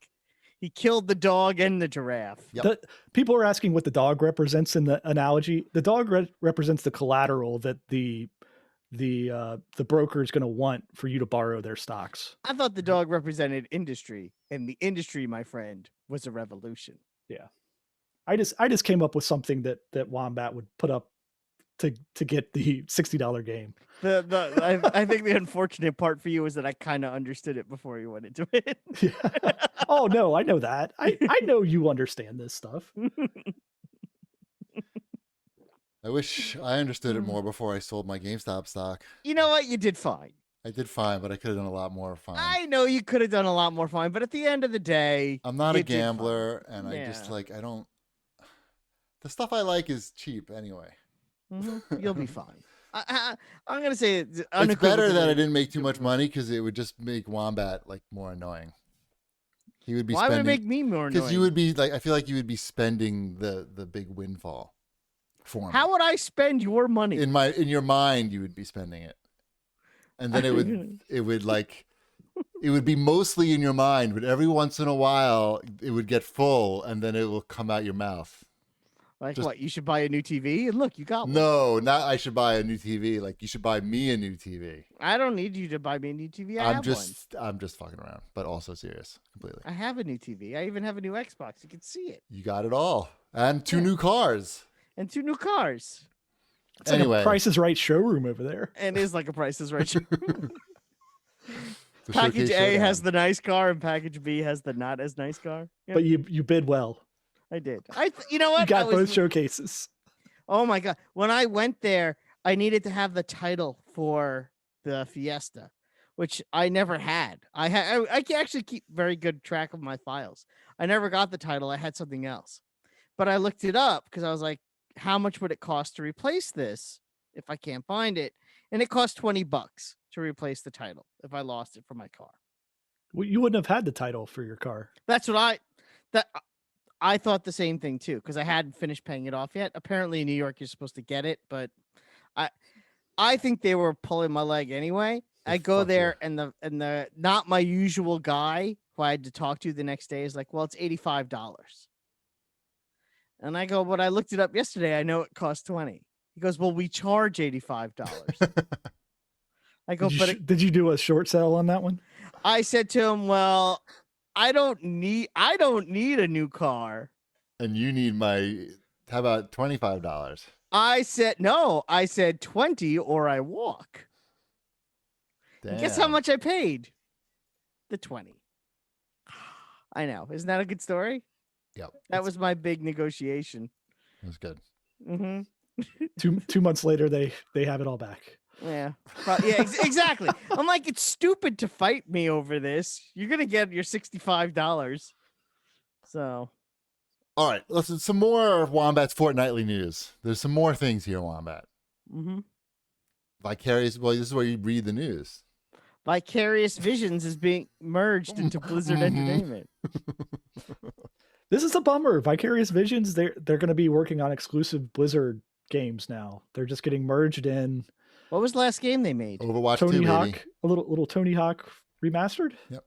Speaker 1: He killed the dog and the giraffe.
Speaker 2: Yep.
Speaker 3: People are asking what the dog represents in the analogy. The dog represents the collateral that the broker is going to want for you to borrow their stocks.
Speaker 1: I thought the dog represented industry, and the industry, my friend, was a revolution.
Speaker 3: Yeah. I just came up with something that Wombat would put up to get the $60 game.
Speaker 1: I think the unfortunate part for you is that I kind of understood it before you went into it.
Speaker 3: Yeah. Oh no, I know that. I know you understand this stuff.
Speaker 2: I wish I understood it more before I sold my GameStop stock.
Speaker 1: You know what? You did fine.
Speaker 2: I did fine, but I could have done a lot more fine.
Speaker 1: I know you could have done a lot more fine, but at the end of the day,
Speaker 2: I'm not
Speaker 1: you
Speaker 2: a
Speaker 1: did fine.
Speaker 2: gambler, and I
Speaker 1: Yeah.
Speaker 2: just like I don't. The stuff I like is cheap anyway.
Speaker 1: You'll be fine. I'm gonna say it's
Speaker 2: better that I
Speaker 1: unequivocally-
Speaker 2: didn't make too much money because it would just make Wombat like more annoying. He would be
Speaker 1: Why would it
Speaker 2: spending
Speaker 1: make me more annoying?
Speaker 2: because you would be like I feel like you would be spending the big windfall for me.
Speaker 1: How would I spend your money?
Speaker 2: In your mind you would be spending it, and then it would be mostly in your mind, but every once in a while it would get full, and then it will come out your mouth.
Speaker 1: Like what? You should buy a new TV, and look, you got one.
Speaker 2: No, not I should buy a new TV. Like you should buy me a new TV.
Speaker 1: I don't need you to buy me a new TV.
Speaker 2: I'm just fucking around, but also serious completely.
Speaker 1: I have a new TV. I even have a new Xbox. You can see it.
Speaker 2: You got it all, and two new cars,
Speaker 1: and 2 new cars.
Speaker 3: It's like a Price is Right showroom over there.
Speaker 1: And it is like a Price is Right showroom.
Speaker 2: The
Speaker 1: Package
Speaker 2: showcase
Speaker 1: A
Speaker 2: showdown.
Speaker 1: has the nice car, and Package B has the not as nice car. Yeah,
Speaker 3: But you bid well.
Speaker 1: I did. You know what?
Speaker 3: You got
Speaker 1: I was-
Speaker 3: both showcases.
Speaker 1: Oh my god! When I went there, I needed to have the title for the Fiesta, which I never had. I can actually keep very good track of my files. I never got the title. I had something else, but I looked it up because I was like, "How much would it cost to replace this if I can't find it?" And it cost $20 to replace the title if I lost it from my car.
Speaker 3: Well, you wouldn't have had the title for your car.
Speaker 1: That's what I thought the same thing too, because I hadn't finished paying it off yet. Apparently in New York you're supposed to get it, but I think they were pulling my leg anyway. I go there and the not my usual guy who I had to talk to the next day is like, well, it's $85. And I go, but I looked it up yesterday. I know it costs $20. He goes, well, we charge $85. I go,
Speaker 3: Did you do a short sale on that one?
Speaker 1: I said to him, well, I don't need a new car.
Speaker 2: And you need how about $25?
Speaker 1: I said, no, I said 20 or I walk.
Speaker 2: Damn.
Speaker 1: Guess how much I paid? The 20. I know. Isn't that a good story?
Speaker 2: Yep.
Speaker 1: That was my big negotiation.
Speaker 2: It was good.
Speaker 1: Mm-hmm.
Speaker 3: 2 months later, they have it all back.
Speaker 1: Yeah. Exactly. I'm like, it's stupid to fight me over this. You're going to get your $65. So.
Speaker 2: All right. Listen, some more Wombat's Fortnightly news. There's some more things here, Wombat.
Speaker 1: Mm-hmm.
Speaker 2: Vicarious. Well, this is where you read the news.
Speaker 1: Vicarious Visions is being merged into Blizzard Entertainment.
Speaker 3: This is a bummer. Vicarious Visions, they're going to be working on exclusive Blizzard games now. They're just getting merged in.
Speaker 1: What was the last game they made?
Speaker 2: Overwatch
Speaker 3: Tony
Speaker 2: 2,
Speaker 3: Hawk,
Speaker 2: baby.
Speaker 3: a little Tony Hawk remastered.
Speaker 2: Yep.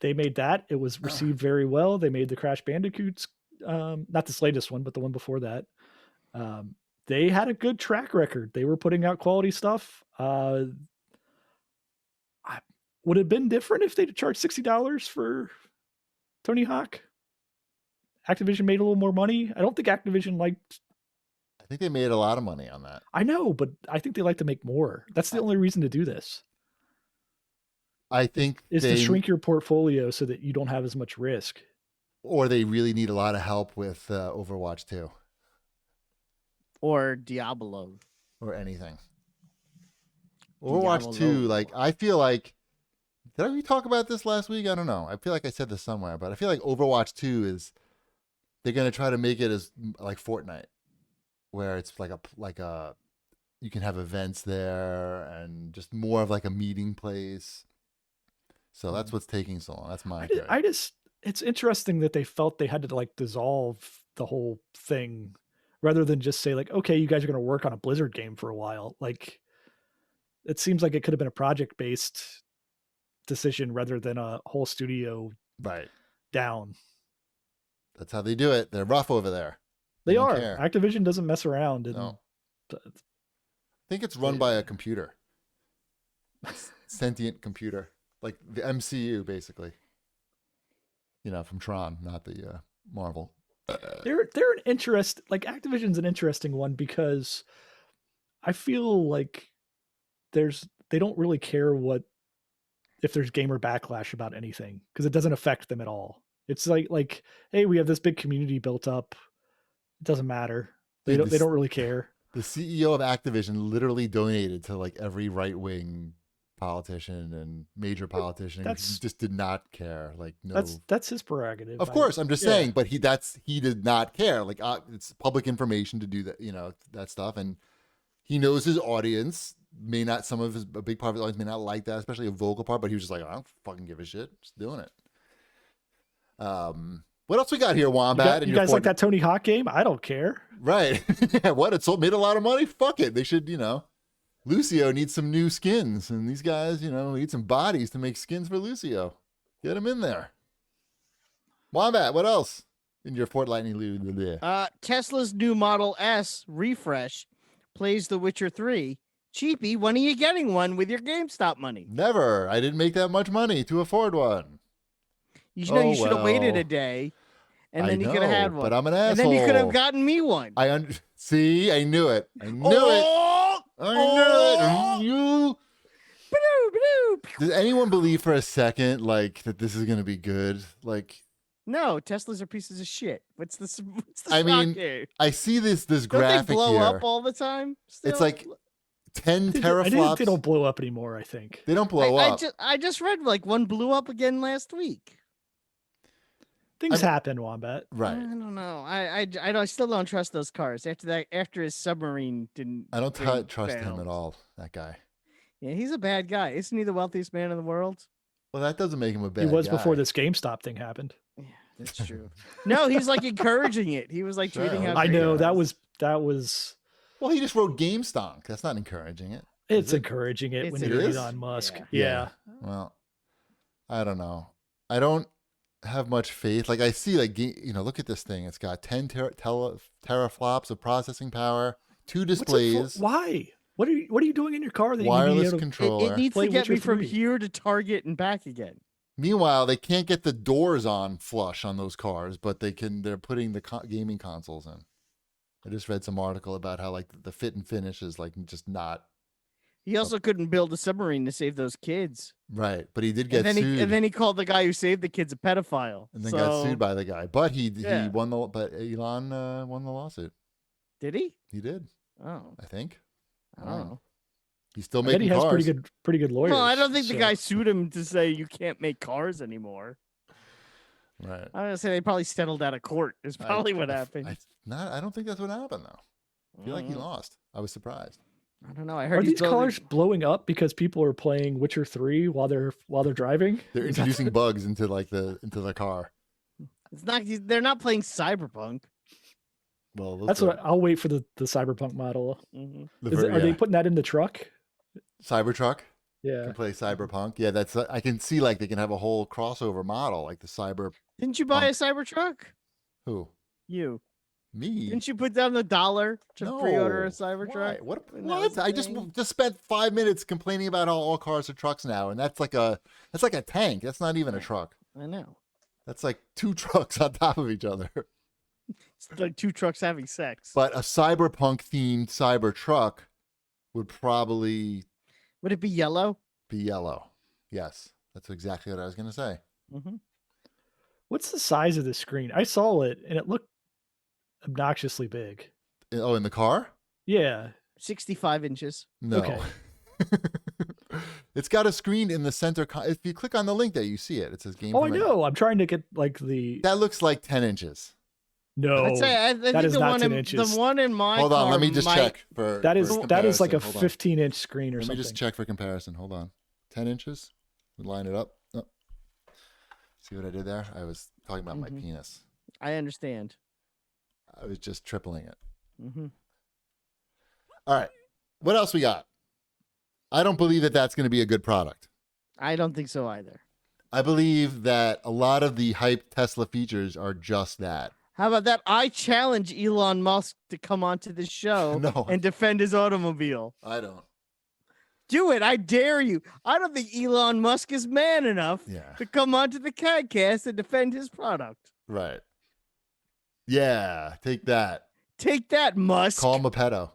Speaker 3: They made that. It was received very well. They made the Crash Bandicoots, not this latest one, but the one before that. They had a good track record. They were putting out quality stuff. Would it have been different if they'd charged $60 for Tony Hawk? Activision made a little more money. I don't think Activision liked.
Speaker 2: I think they made a lot of money on that.
Speaker 3: I know, but I think they like to make more. That's the only reason to do this.
Speaker 2: I think
Speaker 3: is to shrink your portfolio so that you don't have as much risk.
Speaker 2: Or they really need a lot of help with Overwatch 2.
Speaker 1: Or Diablo.
Speaker 2: Or anything. Overwatch 2, like, I feel like, did we talk about this last week? I don't know. I feel like I said this somewhere, but I feel like Overwatch 2 is, they're going to try to make it as like Fortnite, where it's like a, you can have events there and just more of like a meeting place. So that's what's taking so long. That's my theory.
Speaker 3: It's interesting that they felt they had to like dissolve the whole thing rather than just say like, okay, you guys are going to work on a Blizzard game for a while. Like, it seems like it could have been a project-based decision rather than a whole studio down.
Speaker 2: That's how they do it. They're rough over there.
Speaker 3: They are.
Speaker 2: Care.
Speaker 3: Activision doesn't mess around. And
Speaker 2: no. I think it's run by a computer. Sentient computer. Like the MCU, basically. You know, from Tron, not the Marvel.
Speaker 3: They're an interest. Like Activision's an interesting one because I feel like they don't really care if there's gamer backlash about anything because it doesn't affect them at all. It's like, hey, we have this big community built up. It doesn't matter. They don't really care.
Speaker 2: The CEO of Activision literally donated to like every right-wing politician and major politician. He just did not care. Like, no,
Speaker 3: that's his prerogative.
Speaker 2: Of course, I'm just saying, but he did not care. Like, it's public information to do that, that stuff, and he knows his audience may not. A big part of his audience may not like that, especially a vocal part. But he was just like, I don't fucking give a shit, just doing it. What else we got here, Wombat?
Speaker 3: You guys like that Tony Hawk game? I don't care.
Speaker 2: Right? What? It made a lot of money. Fuck it. They should, Lucio needs some new skins, and these guys, need some bodies to make skins for Lucio. Get him in there. Wombat, what else in your Fortnite loot?
Speaker 1: Tesla's new Model S refresh plays The Witcher 3. Cheapy, when are you getting one with your GameStop money?
Speaker 2: Never. I didn't make that much money to afford one.
Speaker 1: You should have waited a day, and then you could have had one.
Speaker 2: But I'm an asshole.
Speaker 1: And then you could have gotten me one.
Speaker 2: See, I knew it. I knew it. You. Does anyone believe for a second that this is going to be good?
Speaker 1: No, Teslas are pieces of shit. What's the
Speaker 2: I mean,
Speaker 1: here?
Speaker 2: I see this
Speaker 1: Don't
Speaker 2: graphic
Speaker 1: they blow
Speaker 2: here.
Speaker 1: up all the time? Still?
Speaker 2: It's like 10 teraflops.
Speaker 3: They don't blow up anymore, I think.
Speaker 2: They don't blow up.
Speaker 1: I just read one blew up again last week.
Speaker 3: Things happen, Wombat.
Speaker 2: Right.
Speaker 1: I don't know. I still don't trust those cars. After his submarine didn't.
Speaker 2: I don't trust him at all, that guy.
Speaker 1: Yeah, he's a bad guy. Isn't he the wealthiest man in the world?
Speaker 2: Well, that doesn't make him a bad guy.
Speaker 3: He was before this GameStop thing happened.
Speaker 1: Yeah, that's true. No, he's encouraging it. He was tweeting how
Speaker 3: I know that was.
Speaker 2: Well, he just wrote GameStonk. That's not encouraging it.
Speaker 3: It's encouraging it when you're Elon Musk. Yeah.
Speaker 2: Well, I don't know. I don't have much faith. I see, look at this thing. It's got 10 teraflops of processing power, 2 displays.
Speaker 3: Why? What are you doing in your car? That
Speaker 2: wireless
Speaker 3: you need
Speaker 2: controller.
Speaker 1: It needs to get me from here to Target and back again.
Speaker 2: Meanwhile, they can't get the doors on flush on those cars, but they're putting the gaming consoles in. I just read some article about how the fit and finish is just not.
Speaker 1: He also couldn't build a submarine to save those kids.
Speaker 2: Right, but he did get
Speaker 1: sued. And then he called the guy who saved the kids a pedophile.
Speaker 2: And then got sued by the guy. But he won but Elon won the lawsuit.
Speaker 1: Did he?
Speaker 2: He did.
Speaker 1: Oh.
Speaker 2: I think.
Speaker 1: I don't know.
Speaker 2: He's still making cars.
Speaker 3: He has pretty good lawyers.
Speaker 1: Well, I don't think the guy sued him to say you can't make cars anymore.
Speaker 2: Right.
Speaker 1: I'm gonna say they probably settled out of court. Is probably what happened.
Speaker 2: I don't think that's what happened though. I feel like he lost. I was surprised.
Speaker 1: I don't know. I heard.
Speaker 3: Are these cars blowing up because people are playing Witcher 3 while they're driving?
Speaker 2: They're introducing bugs into the car.
Speaker 1: It's not. They're not playing Cyberpunk.
Speaker 2: Well,
Speaker 3: that's what I'll wait for the Cyberpunk model.
Speaker 1: Mm-hmm.
Speaker 3: Are they putting that in the truck?
Speaker 2: Cybertruck.
Speaker 3: Yeah.
Speaker 2: Can play Cyberpunk. Yeah, that's. I can see they can have a whole crossover model like the Cyber.
Speaker 1: Didn't you buy a Cybertruck?
Speaker 2: Who?
Speaker 1: You.
Speaker 2: Me?
Speaker 1: Didn't you put down the $1 to pre-order a Cybertruck?
Speaker 2: Why? What? I just spent 5 minutes complaining about how all cars are trucks now, and that's like a tank. That's not even a truck.
Speaker 1: I know.
Speaker 2: That's like 2 trucks on top of each other.
Speaker 1: It's like 2 trucks having sex.
Speaker 2: But a cyberpunk themed Cybertruck would probably.
Speaker 1: Would it be yellow?
Speaker 2: Be yellow. Yes, that's exactly what I was going to say.
Speaker 1: Mm-hmm.
Speaker 3: What's the size of the screen? I saw it, and it looked obnoxiously big.
Speaker 2: Oh, in the car?
Speaker 3: Yeah.
Speaker 1: 65 inches.
Speaker 2: No.
Speaker 3: Okay.
Speaker 2: It's got a screen in the center. If you click on the link there, you see it. It says game.
Speaker 3: Oh, I know. I'm trying to get the.
Speaker 2: That looks like 10 inches.
Speaker 3: No,
Speaker 1: I think
Speaker 3: that is not 10 inches.
Speaker 1: The one in my
Speaker 2: Hold on,
Speaker 1: car
Speaker 2: let me just check for.
Speaker 3: That is like a 15-inch screen or something.
Speaker 2: Let me just check for comparison. Hold on, 10 inches. We line it up. Oh. See what I did there? I was talking about my penis.
Speaker 1: I understand.
Speaker 2: I was just tripling it.
Speaker 1: Mm-hmm.
Speaker 2: All right, what else we got? I don't believe that that's going to be a good product.
Speaker 1: I don't think so either.
Speaker 2: I believe that a lot of the hyped Tesla features are just that.
Speaker 1: How about that? I challenge Elon Musk to come onto the show and defend his automobile.
Speaker 2: I don't.
Speaker 1: Do it. I dare you. I don't think Elon Musk is man enough to come onto the CAGcast and defend his product.
Speaker 2: Right. Yeah. Take that.
Speaker 1: Take that, Musk.
Speaker 2: Call him a pedo.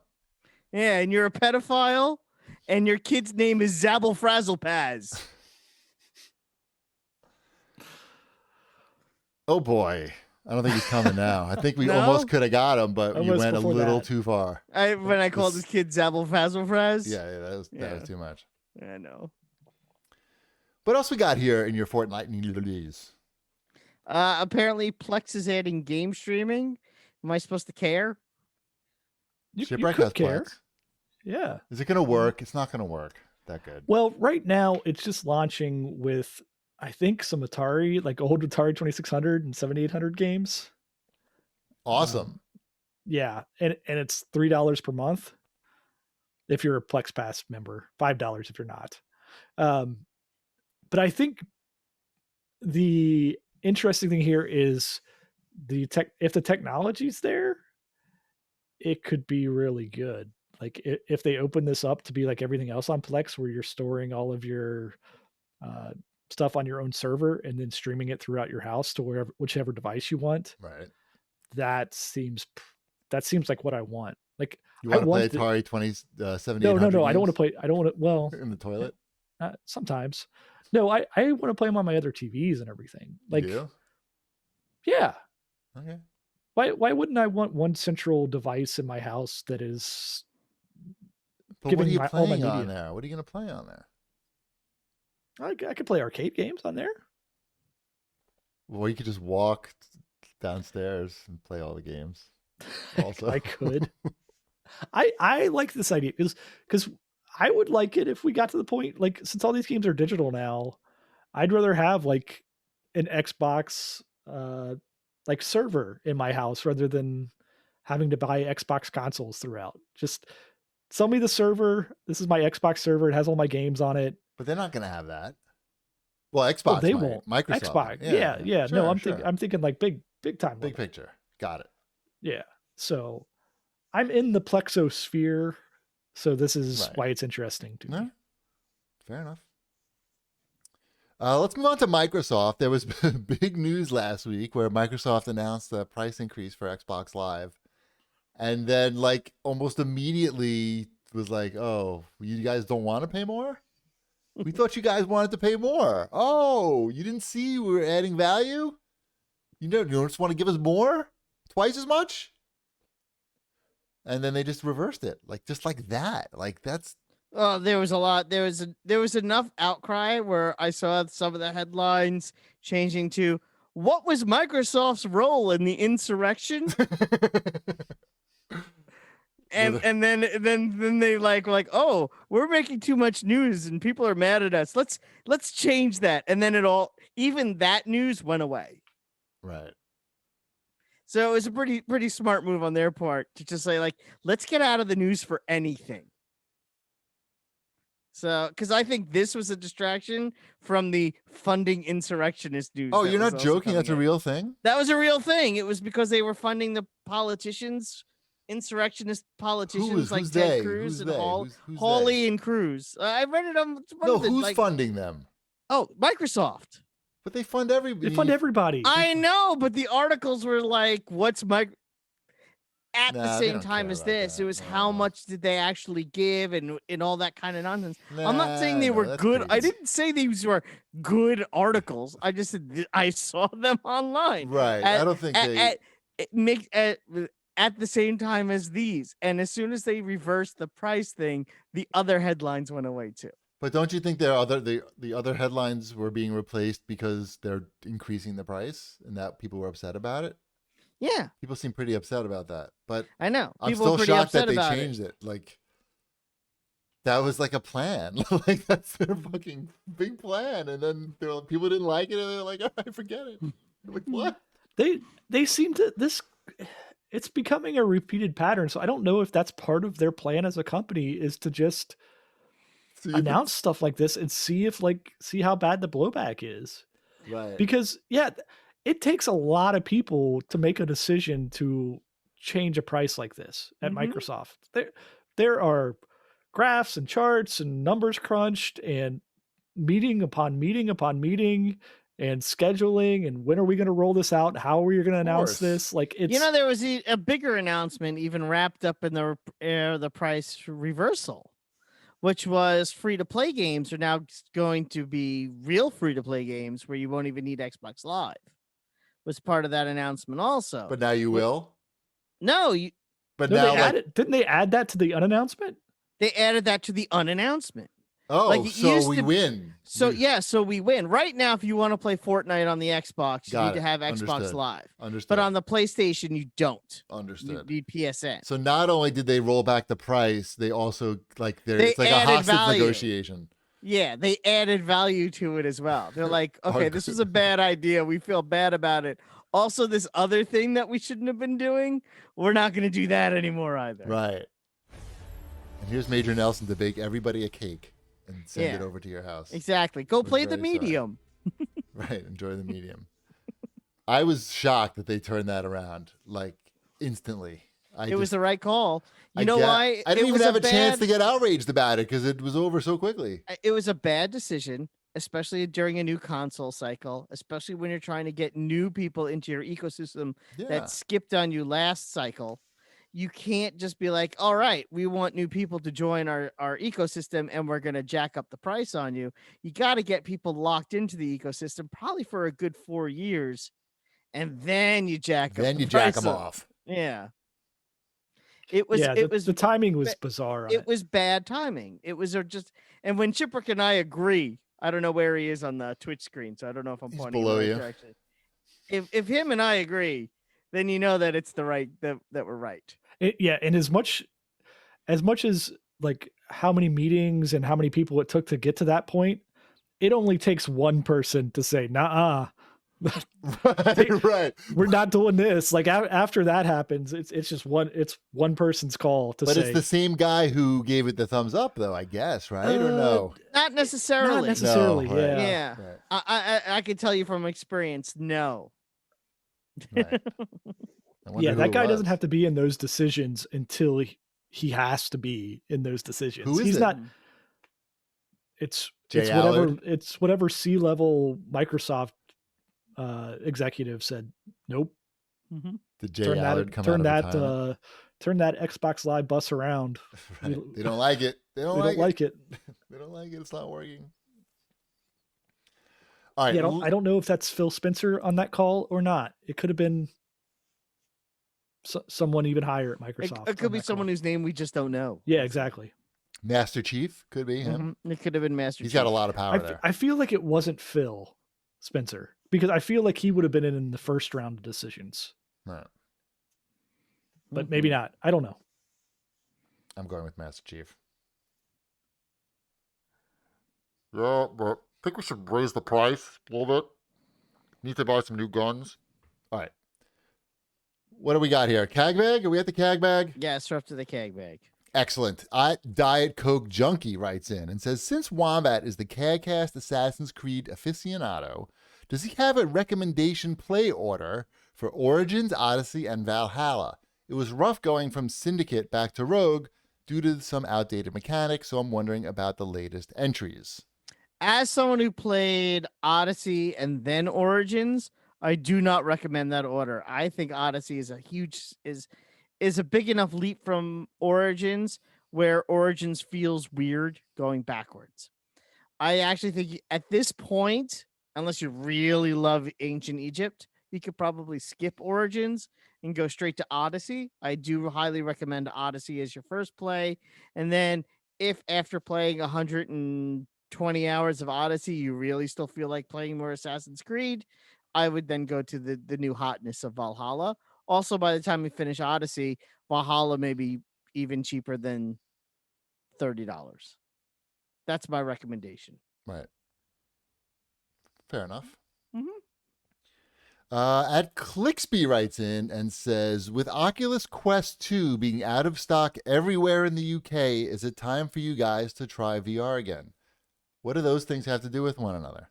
Speaker 1: Yeah, and you're a pedophile, and your kid's name is Zabble Frazzle Paz.
Speaker 2: Oh, boy. I don't think he's coming now. I think we
Speaker 1: No?
Speaker 2: almost could have got him, but you
Speaker 3: Almost
Speaker 2: went a
Speaker 3: before
Speaker 2: little
Speaker 3: that.
Speaker 2: too far.
Speaker 1: When I called this kid Zabble Fazzle Fraz.
Speaker 2: Yeah, that was too much.
Speaker 1: I know.
Speaker 2: What else we got here in your Fortnite news?
Speaker 1: Apparently, Plex is adding game streaming. Am I supposed to care?
Speaker 3: You
Speaker 2: Shipwreck
Speaker 3: could
Speaker 2: has
Speaker 3: care.
Speaker 2: Plex.
Speaker 3: Yeah.
Speaker 2: Is it going to work? It's not going to work that good.
Speaker 3: Well, right now it's just launching with, I think, some Atari, like old Atari 2600 and 7800 games.
Speaker 2: Awesome.
Speaker 3: Yeah, and it's $3 per month if you're a Plex Pass member, $5 if you're not. But I think the interesting thing here is if the technology's there, it could be really good. Like if they open this up to be like everything else on Plex, where you're storing all of your stuff on your own server and then streaming it throughout your house to whichever device you want.
Speaker 2: Right.
Speaker 3: That seems like what I want. Like
Speaker 2: You want to play Atari 7800?
Speaker 3: No. I don't want to play. I don't want to. Well,
Speaker 2: in the toilet.
Speaker 3: Sometimes. No, I want to play them on my other TVs and everything. Like, yeah.
Speaker 2: Okay.
Speaker 3: Why wouldn't I want one central device in my house that is
Speaker 2: But what are you
Speaker 3: all my
Speaker 2: playing on
Speaker 3: media?
Speaker 2: there? What are you going to play on there?
Speaker 3: I could play arcade games on there.
Speaker 2: Well, you could just walk downstairs and play all the games. Also,
Speaker 3: I could. I like this idea because I would like it if we got to the point, like, since all these games are digital now, I'd rather have like an Xbox like server in my house rather than having to buy Xbox consoles throughout. Just sell me the server. This is my Xbox server. It has all my games on it.
Speaker 2: but they're not going to have that. Well, Xbox,
Speaker 3: They
Speaker 2: might.
Speaker 3: won't.
Speaker 2: Microsoft,
Speaker 3: Xbox.
Speaker 2: might.
Speaker 3: Yeah.
Speaker 2: Sure,
Speaker 3: No, I'm
Speaker 2: sure.
Speaker 3: thinking like big time.
Speaker 2: Big
Speaker 3: level.
Speaker 2: picture. Got it.
Speaker 3: Yeah. So I'm in the plexosphere. So this is
Speaker 2: Right.
Speaker 3: why it's interesting to me.
Speaker 2: No? Fair enough. Let's move on to Microsoft. There was big news last week where Microsoft announced a price increase for Xbox Live. And then, like, almost immediately was like, oh, you guys don't want to pay more? We thought you guys wanted to pay more. Oh, you didn't see we were adding value? You don't just want to give us more? Twice as much? And then they just reversed it. Like, just like that. Like, that's...
Speaker 1: Oh, there was a lot. There was enough outcry where I saw some of the headlines changing to, what was Microsoft's role in the insurrection? And then they like, oh, we're making too much news and people are mad at us. Let's change that. And then even that news went away.
Speaker 2: Right.
Speaker 1: So it was a pretty smart move on their part to just say, like, let's get out of the news for anything. So, because I think this was a distraction from the funding insurrectionist news.
Speaker 2: Oh, you're not joking? That's a real thing?
Speaker 1: That was a real thing. It was because they were funding the politicians, insurrectionist politicians like Ted Cruz and Hawley and Cruz. I read it on.
Speaker 2: Who's funding them?
Speaker 1: Oh, Microsoft.
Speaker 2: But they fund everybody.
Speaker 3: They fund everybody.
Speaker 1: I know, but the articles were like, "What's At the same time as this, it was how much did they actually give and all that kind of nonsense. I'm not saying they were good.
Speaker 2: Crazy.
Speaker 1: I didn't say these were good articles. I just said I saw them online.
Speaker 2: Right. I don't think
Speaker 1: at the same time as these. And as soon as they reversed the price thing, the other headlines went away too.
Speaker 2: But don't you think the other headlines were being replaced because they're increasing the price and that people were upset about it?
Speaker 1: Yeah.
Speaker 2: People seem pretty upset about that. But
Speaker 1: I know.
Speaker 2: I'm still shocked that they changed it. Like, that was like a plan. Like, that's their fucking big plan. And then people didn't like it and they're like, all right, forget it. Like, what?
Speaker 3: They seem to it's becoming a repeated pattern. So I don't know if that's part of their plan as a company, is to just announce stuff like this and see how bad the blowback is.
Speaker 2: Right.
Speaker 3: Because it takes a lot of people to make a decision to change a price like this at Microsoft. There are graphs and charts and numbers crunched and meeting upon meeting upon meeting and scheduling and when are we going to roll this out? How are we going to announce this? Like, it's,
Speaker 1: there was a bigger announcement even wrapped up in the price reversal, which was free-to-play games are now going to be real free-to-play games where you won't even need Xbox Live, was part of that announcement also.
Speaker 2: But now you will.
Speaker 1: No,
Speaker 2: But
Speaker 3: No,
Speaker 2: now,
Speaker 3: they added. Didn't they add that to the unannouncement?
Speaker 1: they added that to the unannouncement.
Speaker 2: oh,
Speaker 1: like, it
Speaker 2: so
Speaker 1: used
Speaker 2: we
Speaker 1: to-
Speaker 2: win.
Speaker 1: So so we win. Right now, if you want to play Fortnite on the Xbox, you
Speaker 2: Got
Speaker 1: need to
Speaker 2: it.
Speaker 1: have Xbox
Speaker 2: Understood.
Speaker 1: Live.
Speaker 2: Understood.
Speaker 1: But on the PlayStation, you don't. You
Speaker 2: Understood.
Speaker 1: need PSN.
Speaker 2: So not only did they roll back the price, they also like
Speaker 1: They
Speaker 2: it's like a
Speaker 1: added
Speaker 2: hostage
Speaker 1: value.
Speaker 2: negotiation.
Speaker 1: Yeah, they added value to it as well. They're like, okay, this was a bad idea. We feel bad about it. Also, this other thing that we shouldn't have been doing, we're not going to do that anymore either.
Speaker 2: Right. And here's Major Nelson to bake everybody a cake and send
Speaker 1: Yeah.
Speaker 2: it over to your house.
Speaker 1: Exactly. Go
Speaker 2: We're
Speaker 1: play the
Speaker 2: very sorry.
Speaker 1: medium.
Speaker 2: Right. Enjoy the medium. I was shocked that they turned that around like instantly.
Speaker 1: It was the right call. You
Speaker 2: I
Speaker 1: know
Speaker 2: get-
Speaker 1: why?
Speaker 2: I didn't
Speaker 1: It
Speaker 2: even
Speaker 1: was
Speaker 2: have a chance
Speaker 1: bad-
Speaker 2: to get outraged about it because it was over so quickly.
Speaker 1: It was a bad decision, especially during a new console cycle, especially when you're trying to get new people into your ecosystem
Speaker 2: Yeah.
Speaker 1: that skipped on you last cycle. You can't just be like, all right, we want new people to join our ecosystem and we're going to jack up the price on you. You got to get people locked into the ecosystem probably for a good 4 years. And then you jack
Speaker 2: Then
Speaker 1: up
Speaker 2: you
Speaker 1: the
Speaker 2: jack
Speaker 1: price
Speaker 2: them
Speaker 1: up.
Speaker 2: off.
Speaker 1: Yeah. It was,
Speaker 3: Yeah, the timing was bizarre. On
Speaker 1: it was bad timing. It was just, and when Chipper and I agree, I don't know where he is on the Twitch screen, so I don't know if I'm
Speaker 2: He's
Speaker 1: pointing in
Speaker 2: below
Speaker 1: the right
Speaker 2: you.
Speaker 1: direction. If him and I agree, then you know that it's the right that we're right.
Speaker 3: Yeah, and as much as like how many meetings and how many people it took to get to that point, it only takes one person to say, "Nah,
Speaker 2: Right.
Speaker 3: we're not doing this." Like after that happens, it's just one person's call to
Speaker 2: But
Speaker 3: say.
Speaker 2: it's the same guy who gave it the thumbs up, though, I guess, right? Or no?
Speaker 1: Not necessarily.
Speaker 3: Not necessarily.
Speaker 2: No, right.
Speaker 3: Yeah.
Speaker 1: Yeah.
Speaker 2: Right.
Speaker 1: I can tell you from experience, no.
Speaker 2: Right. I wonder
Speaker 3: Yeah,
Speaker 2: who
Speaker 3: that
Speaker 2: it
Speaker 3: guy doesn't
Speaker 2: was.
Speaker 3: have to be in those decisions until he has to be in those decisions.
Speaker 2: Who is
Speaker 3: He's
Speaker 2: it?
Speaker 3: not. It's
Speaker 2: Jay
Speaker 3: whatever
Speaker 2: Allard?
Speaker 3: whatever C-level Microsoft executive said. Nope.
Speaker 2: Did Jay Allard come out of retirement?
Speaker 3: Turn that Xbox Live bus around.
Speaker 2: Right. They don't like it. They don't
Speaker 3: We
Speaker 2: like
Speaker 3: don't
Speaker 2: it.
Speaker 3: like it.
Speaker 2: They don't like it. It's not working. All right.
Speaker 3: Yeah, I don't know if that's Phil Spencer on that call or not. It could have been someone even higher at Microsoft.
Speaker 1: It could be someone whose name we just don't know.
Speaker 3: Yeah, exactly.
Speaker 2: Master Chief could be him.
Speaker 1: It could have been Master
Speaker 2: He's
Speaker 1: Chief.
Speaker 2: got a lot of power there.
Speaker 3: I feel like it wasn't Phil Spencer because I feel like he would have been in the first round of decisions,
Speaker 2: Right.
Speaker 3: but maybe not. I don't know.
Speaker 2: I'm going with Master Chief. Yeah, but I think we should raise the price a little bit. Need to buy some new guns. All right. What do we got here? CAG bag? Are we at the CAG bag?
Speaker 1: Yes, we're up to the CAG bag.
Speaker 2: Excellent. Diet Coke Junkie writes in and says, since Wombat is the CAGcast Assassin's Creed aficionado, does he have a recommendation play order for Origins, Odyssey, and Valhalla? It was rough going from Syndicate back to Rogue due to some outdated mechanics, so I'm wondering about the latest entries.
Speaker 1: As someone who played Odyssey and then Origins, I do not recommend that order. I think Odyssey is a big enough leap from Origins where Origins feels weird going backwards. I actually think at this point, unless you really love ancient Egypt, you could probably skip Origins and go straight to Odyssey. I do highly recommend Odyssey as your first play. And then if after playing 120 hours of Odyssey, you really still feel like playing more Assassin's Creed, I would then go to the new hotness of Valhalla. Also, by the time we finish Odyssey, Valhalla may be even cheaper than $30. That's my recommendation.
Speaker 2: Right. Fair enough.
Speaker 1: Mhm.
Speaker 2: At Clicksby writes in and says, with Oculus Quest 2 being out of stock everywhere in the UK, is it time for you guys to try VR again? What do those things have to do with one another?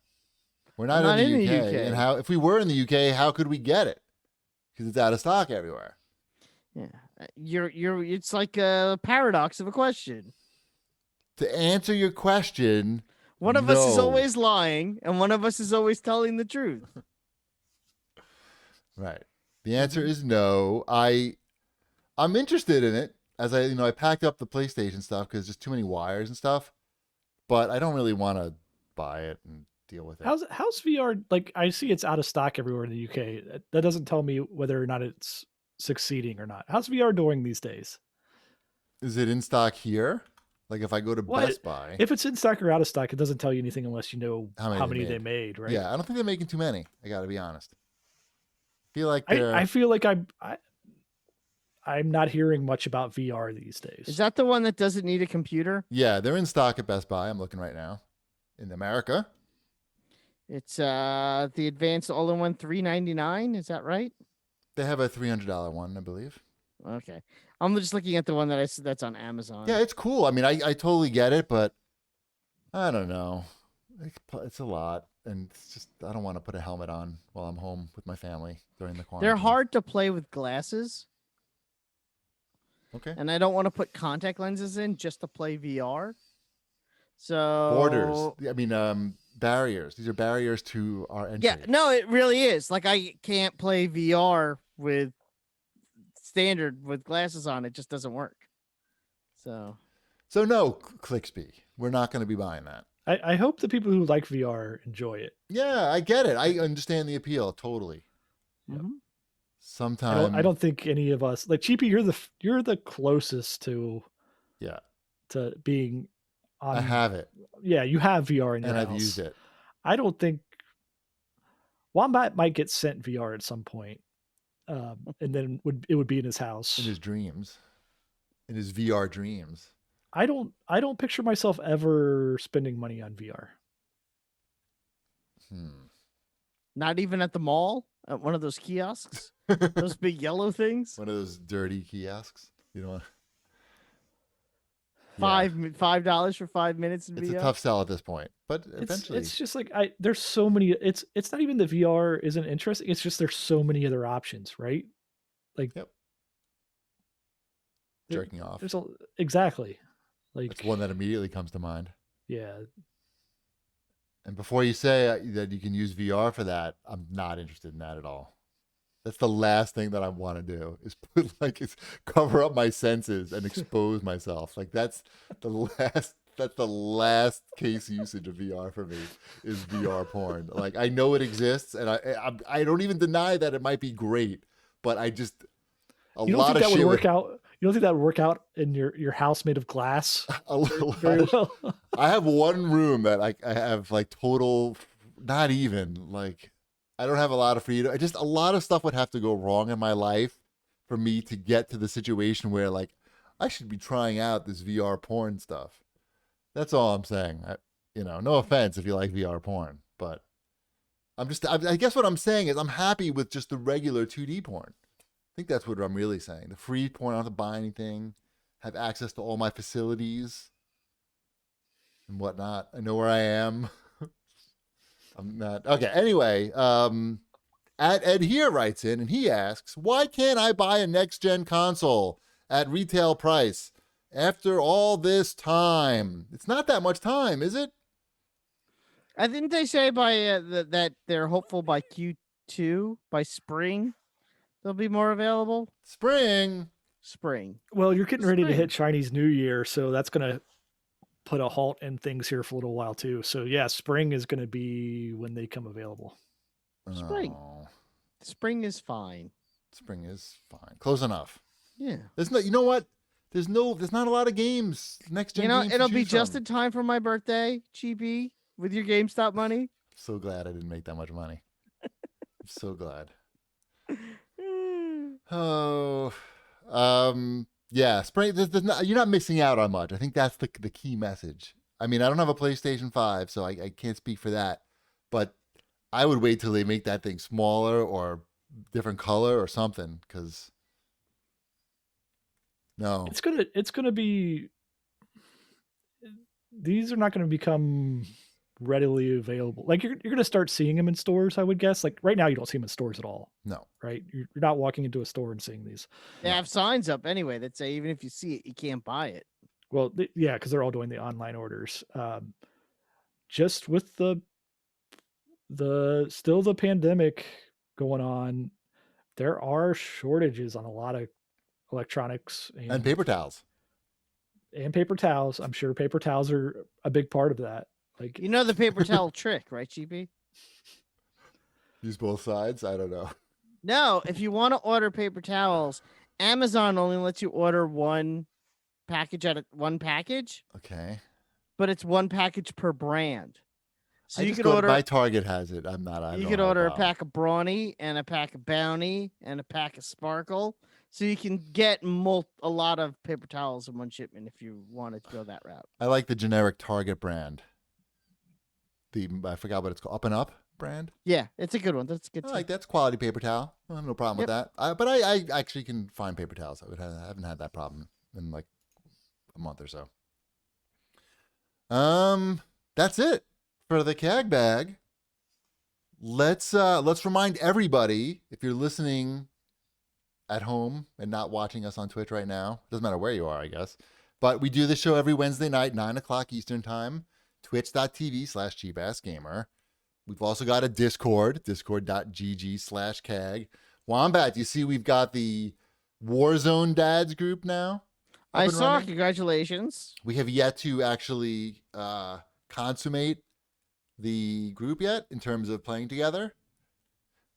Speaker 2: We're not in the UK. And how, if we were in the UK, how could we get it? Because it's out of stock everywhere.
Speaker 1: Yeah, it's like a paradox of a question.
Speaker 2: To answer your question,
Speaker 1: One of us is
Speaker 2: no.
Speaker 1: always lying, and one of us is always telling the truth.
Speaker 2: Right. The answer is no. I'm interested in it. As I packed up the PlayStation stuff because there's just too many wires and stuff. But I don't really want to buy it and deal with it.
Speaker 3: How's VR? Like, I see it's out of stock everywhere in the UK. That doesn't tell me whether or not it's succeeding or not. How's VR doing these days?
Speaker 2: Is it in stock here? Like if I go to
Speaker 3: Well,
Speaker 2: Best Buy,
Speaker 3: if it's in stock or out of stock, it doesn't tell you anything unless you know
Speaker 2: How
Speaker 3: how
Speaker 2: many
Speaker 3: many
Speaker 2: they
Speaker 3: they made, right?
Speaker 2: yeah, I don't think they're making too many. I got to be honest. I feel like
Speaker 3: I feel like I'm not hearing much about VR these days.
Speaker 1: Is that the one that doesn't need a computer?
Speaker 2: yeah, they're in stock at Best Buy. I'm looking right now in America.
Speaker 1: It's the advanced all-in-one $399. Is that right?
Speaker 2: They have a $300 one, I believe.
Speaker 1: Okay, I'm just looking at the one that I said that's on Amazon.
Speaker 2: Yeah, it's cool. I mean, I totally get it, but I don't know. It's a lot, and it's just I don't want to put a helmet on while I'm home with my family during the quarantine.
Speaker 1: They're hard to play with glasses,
Speaker 2: Okay.
Speaker 1: and I don't want to put contact lenses in just to play VR. So
Speaker 2: Borders. I mean, barriers. These are barriers to our entry.
Speaker 1: Yeah, no, it really is. Like I can't play VR with standard with glasses on. It just doesn't work. So
Speaker 2: no, Clicksby. We're not going to be buying that.
Speaker 3: I hope the people who like VR enjoy it.
Speaker 2: Yeah, I get it. I understand the appeal totally.
Speaker 1: mhm.
Speaker 2: Sometimes
Speaker 3: I don't think any of us like Cheapy. You're the closest to
Speaker 2: Yeah,
Speaker 3: being on.
Speaker 2: I have it,
Speaker 3: Yeah, you have VR in your
Speaker 2: and
Speaker 3: house.
Speaker 2: I've used it.
Speaker 3: I don't think Wombat might get sent VR at some point, and then it would be in his house.
Speaker 2: In his dreams, in his VR dreams.
Speaker 3: I don't picture myself ever spending money on VR.
Speaker 1: Not even at the mall at one of those kiosks, those big yellow things.
Speaker 2: One of those dirty kiosks. You know,
Speaker 1: $5 for 5 minutes in
Speaker 2: it's
Speaker 1: VR.
Speaker 2: a tough sell at this point, but eventually,
Speaker 3: It's just like there's so many. It's not even the VR isn't interesting. It's just there's so many other options, right? Like
Speaker 2: Yep.
Speaker 3: there-
Speaker 2: jerking off.
Speaker 3: There's exactly like
Speaker 2: That's one that immediately comes to mind.
Speaker 3: yeah.
Speaker 2: And before you say that you can use VR for that, I'm not interested in that at all. That's the last thing that I want to do is cover up my senses and expose myself. Like that's the last case usage of VR for me is VR porn. Like I know it exists, and I don't even deny that it might be great, but I just
Speaker 3: You don't think that would work out? You don't think that would work out in your house made of glass? Very well.
Speaker 2: I have one room that I have like total, not even like, I don't have a lot of freedom. Just a lot of stuff would have to go wrong in my life for me to get to the situation where like I should be trying out this VR porn stuff. That's all I'm saying. No offense if you like VR porn, but I guess what I'm saying is I'm happy with just the regular 2D porn. I think that's what I'm really saying. The free porn, I don't have to buy anything, have access to all my facilities and whatnot. I know where I am. I'm not. Okay, anyway, Ed here writes in and he asks, why can't I buy a next-gen console at retail price after all this time? It's not that much time, is it?
Speaker 1: I think they say by that they're hopeful by Q2, by spring, they'll be more available.
Speaker 2: Spring.
Speaker 3: Well, you're getting ready to
Speaker 1: Spring.
Speaker 3: hit Chinese New Year, so that's going to put a halt in things here for a little while too. So yeah, spring is going to be when they come available.
Speaker 1: Spring.
Speaker 2: Oh,
Speaker 1: Spring is fine.
Speaker 2: spring is fine. Close enough.
Speaker 1: Yeah.
Speaker 2: There's no, you know what? There's not a lot of games. Next gen. games to
Speaker 1: It'll be
Speaker 2: choose
Speaker 1: just
Speaker 2: from.
Speaker 1: in time for my birthday, Cheapy, with your GameStop money.
Speaker 2: So glad I didn't make that much money. I'm so glad. Oh, yeah. Spring. You're not missing out on much. I think that's the key message. I mean, I don't have a PlayStation 5, so I can't speak for that. But I would wait till they make that thing smaller or different color or something. Because no,
Speaker 3: It's gonna be. These are not going to become readily available. Like you're going to start seeing them in stores, I would guess. Like right now, you don't see them in stores at all,
Speaker 2: no.
Speaker 3: right? You're not walking into a store and seeing these.
Speaker 1: They have signs up anyway that say even if you see it, you can't buy it.
Speaker 3: Well, yeah, because they're all doing the online orders. Just with the pandemic going on, there are shortages on a lot of electronics
Speaker 2: And
Speaker 3: and
Speaker 2: paper towels.
Speaker 3: paper towels. I'm sure paper towels are a big part of that. Like,
Speaker 1: You know the paper towel trick, right, GP?
Speaker 2: Use both sides. I don't know.
Speaker 1: No, if you want to order paper towels, Amazon only lets you order one package one package,
Speaker 2: Okay.
Speaker 1: but it's one package per brand. So
Speaker 2: I
Speaker 1: you
Speaker 2: just
Speaker 1: could
Speaker 2: go.
Speaker 1: order.
Speaker 2: My Target has it. I
Speaker 1: You
Speaker 2: don't
Speaker 1: could
Speaker 2: have
Speaker 1: order a
Speaker 2: problem.
Speaker 1: pack of Brawny and a pack of Bounty and a pack of Sparkle. So you can get a lot of paper towels in one shipment if you wanted to go that route.
Speaker 2: I like the generic Target brand. I forgot what it's called. Up and Up brand.
Speaker 1: Yeah, it's a good one. That's good.
Speaker 2: I like that's quality paper towel. I have no problem with that. But I actually can find paper towels. I haven't had that problem in like a month or so. That's it for the CAG bag. Let's remind everybody, if you're listening at home and not watching us on Twitch right now, doesn't matter where you are, I guess. But we do the show every Wednesday night, 9:00 Eastern time, twitch.tv/cheapassgamer. We've also got a Discord, discord.gg/CAG. Wombat, you see we've got the Warzone Dads group now?
Speaker 1: I saw.
Speaker 2: Running.
Speaker 1: Congratulations.
Speaker 2: We have yet to actually consummate the group yet in terms of playing together.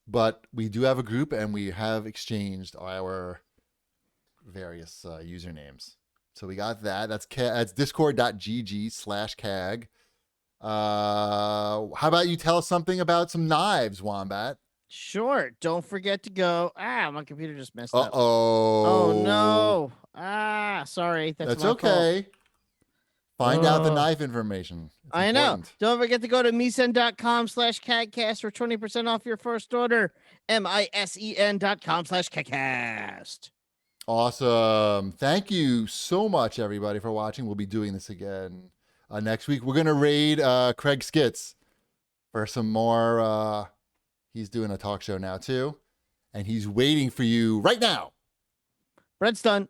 Speaker 2: But we do have a group, and we have exchanged our various usernames. So we got that. That's discord.gg/CAG. How about you tell us something about some knives, Wombat?
Speaker 1: Sure. Don't forget to go. My computer just messed up.
Speaker 2: Uh-oh.
Speaker 1: Oh, no. Sorry. That's my
Speaker 2: okay.
Speaker 1: fault.
Speaker 2: Find out the knife information.
Speaker 1: I know. Don't forget to go to misen.com/CAGcast for 20% off your first order. misen.com/CAGcast.
Speaker 2: Awesome. Thank you so much, everybody, for watching. We'll be doing this again next week. We're going to raid Craig Skitz for some more. He's doing a talk show now, too. And he's waiting for you right now.
Speaker 1: Bread's done.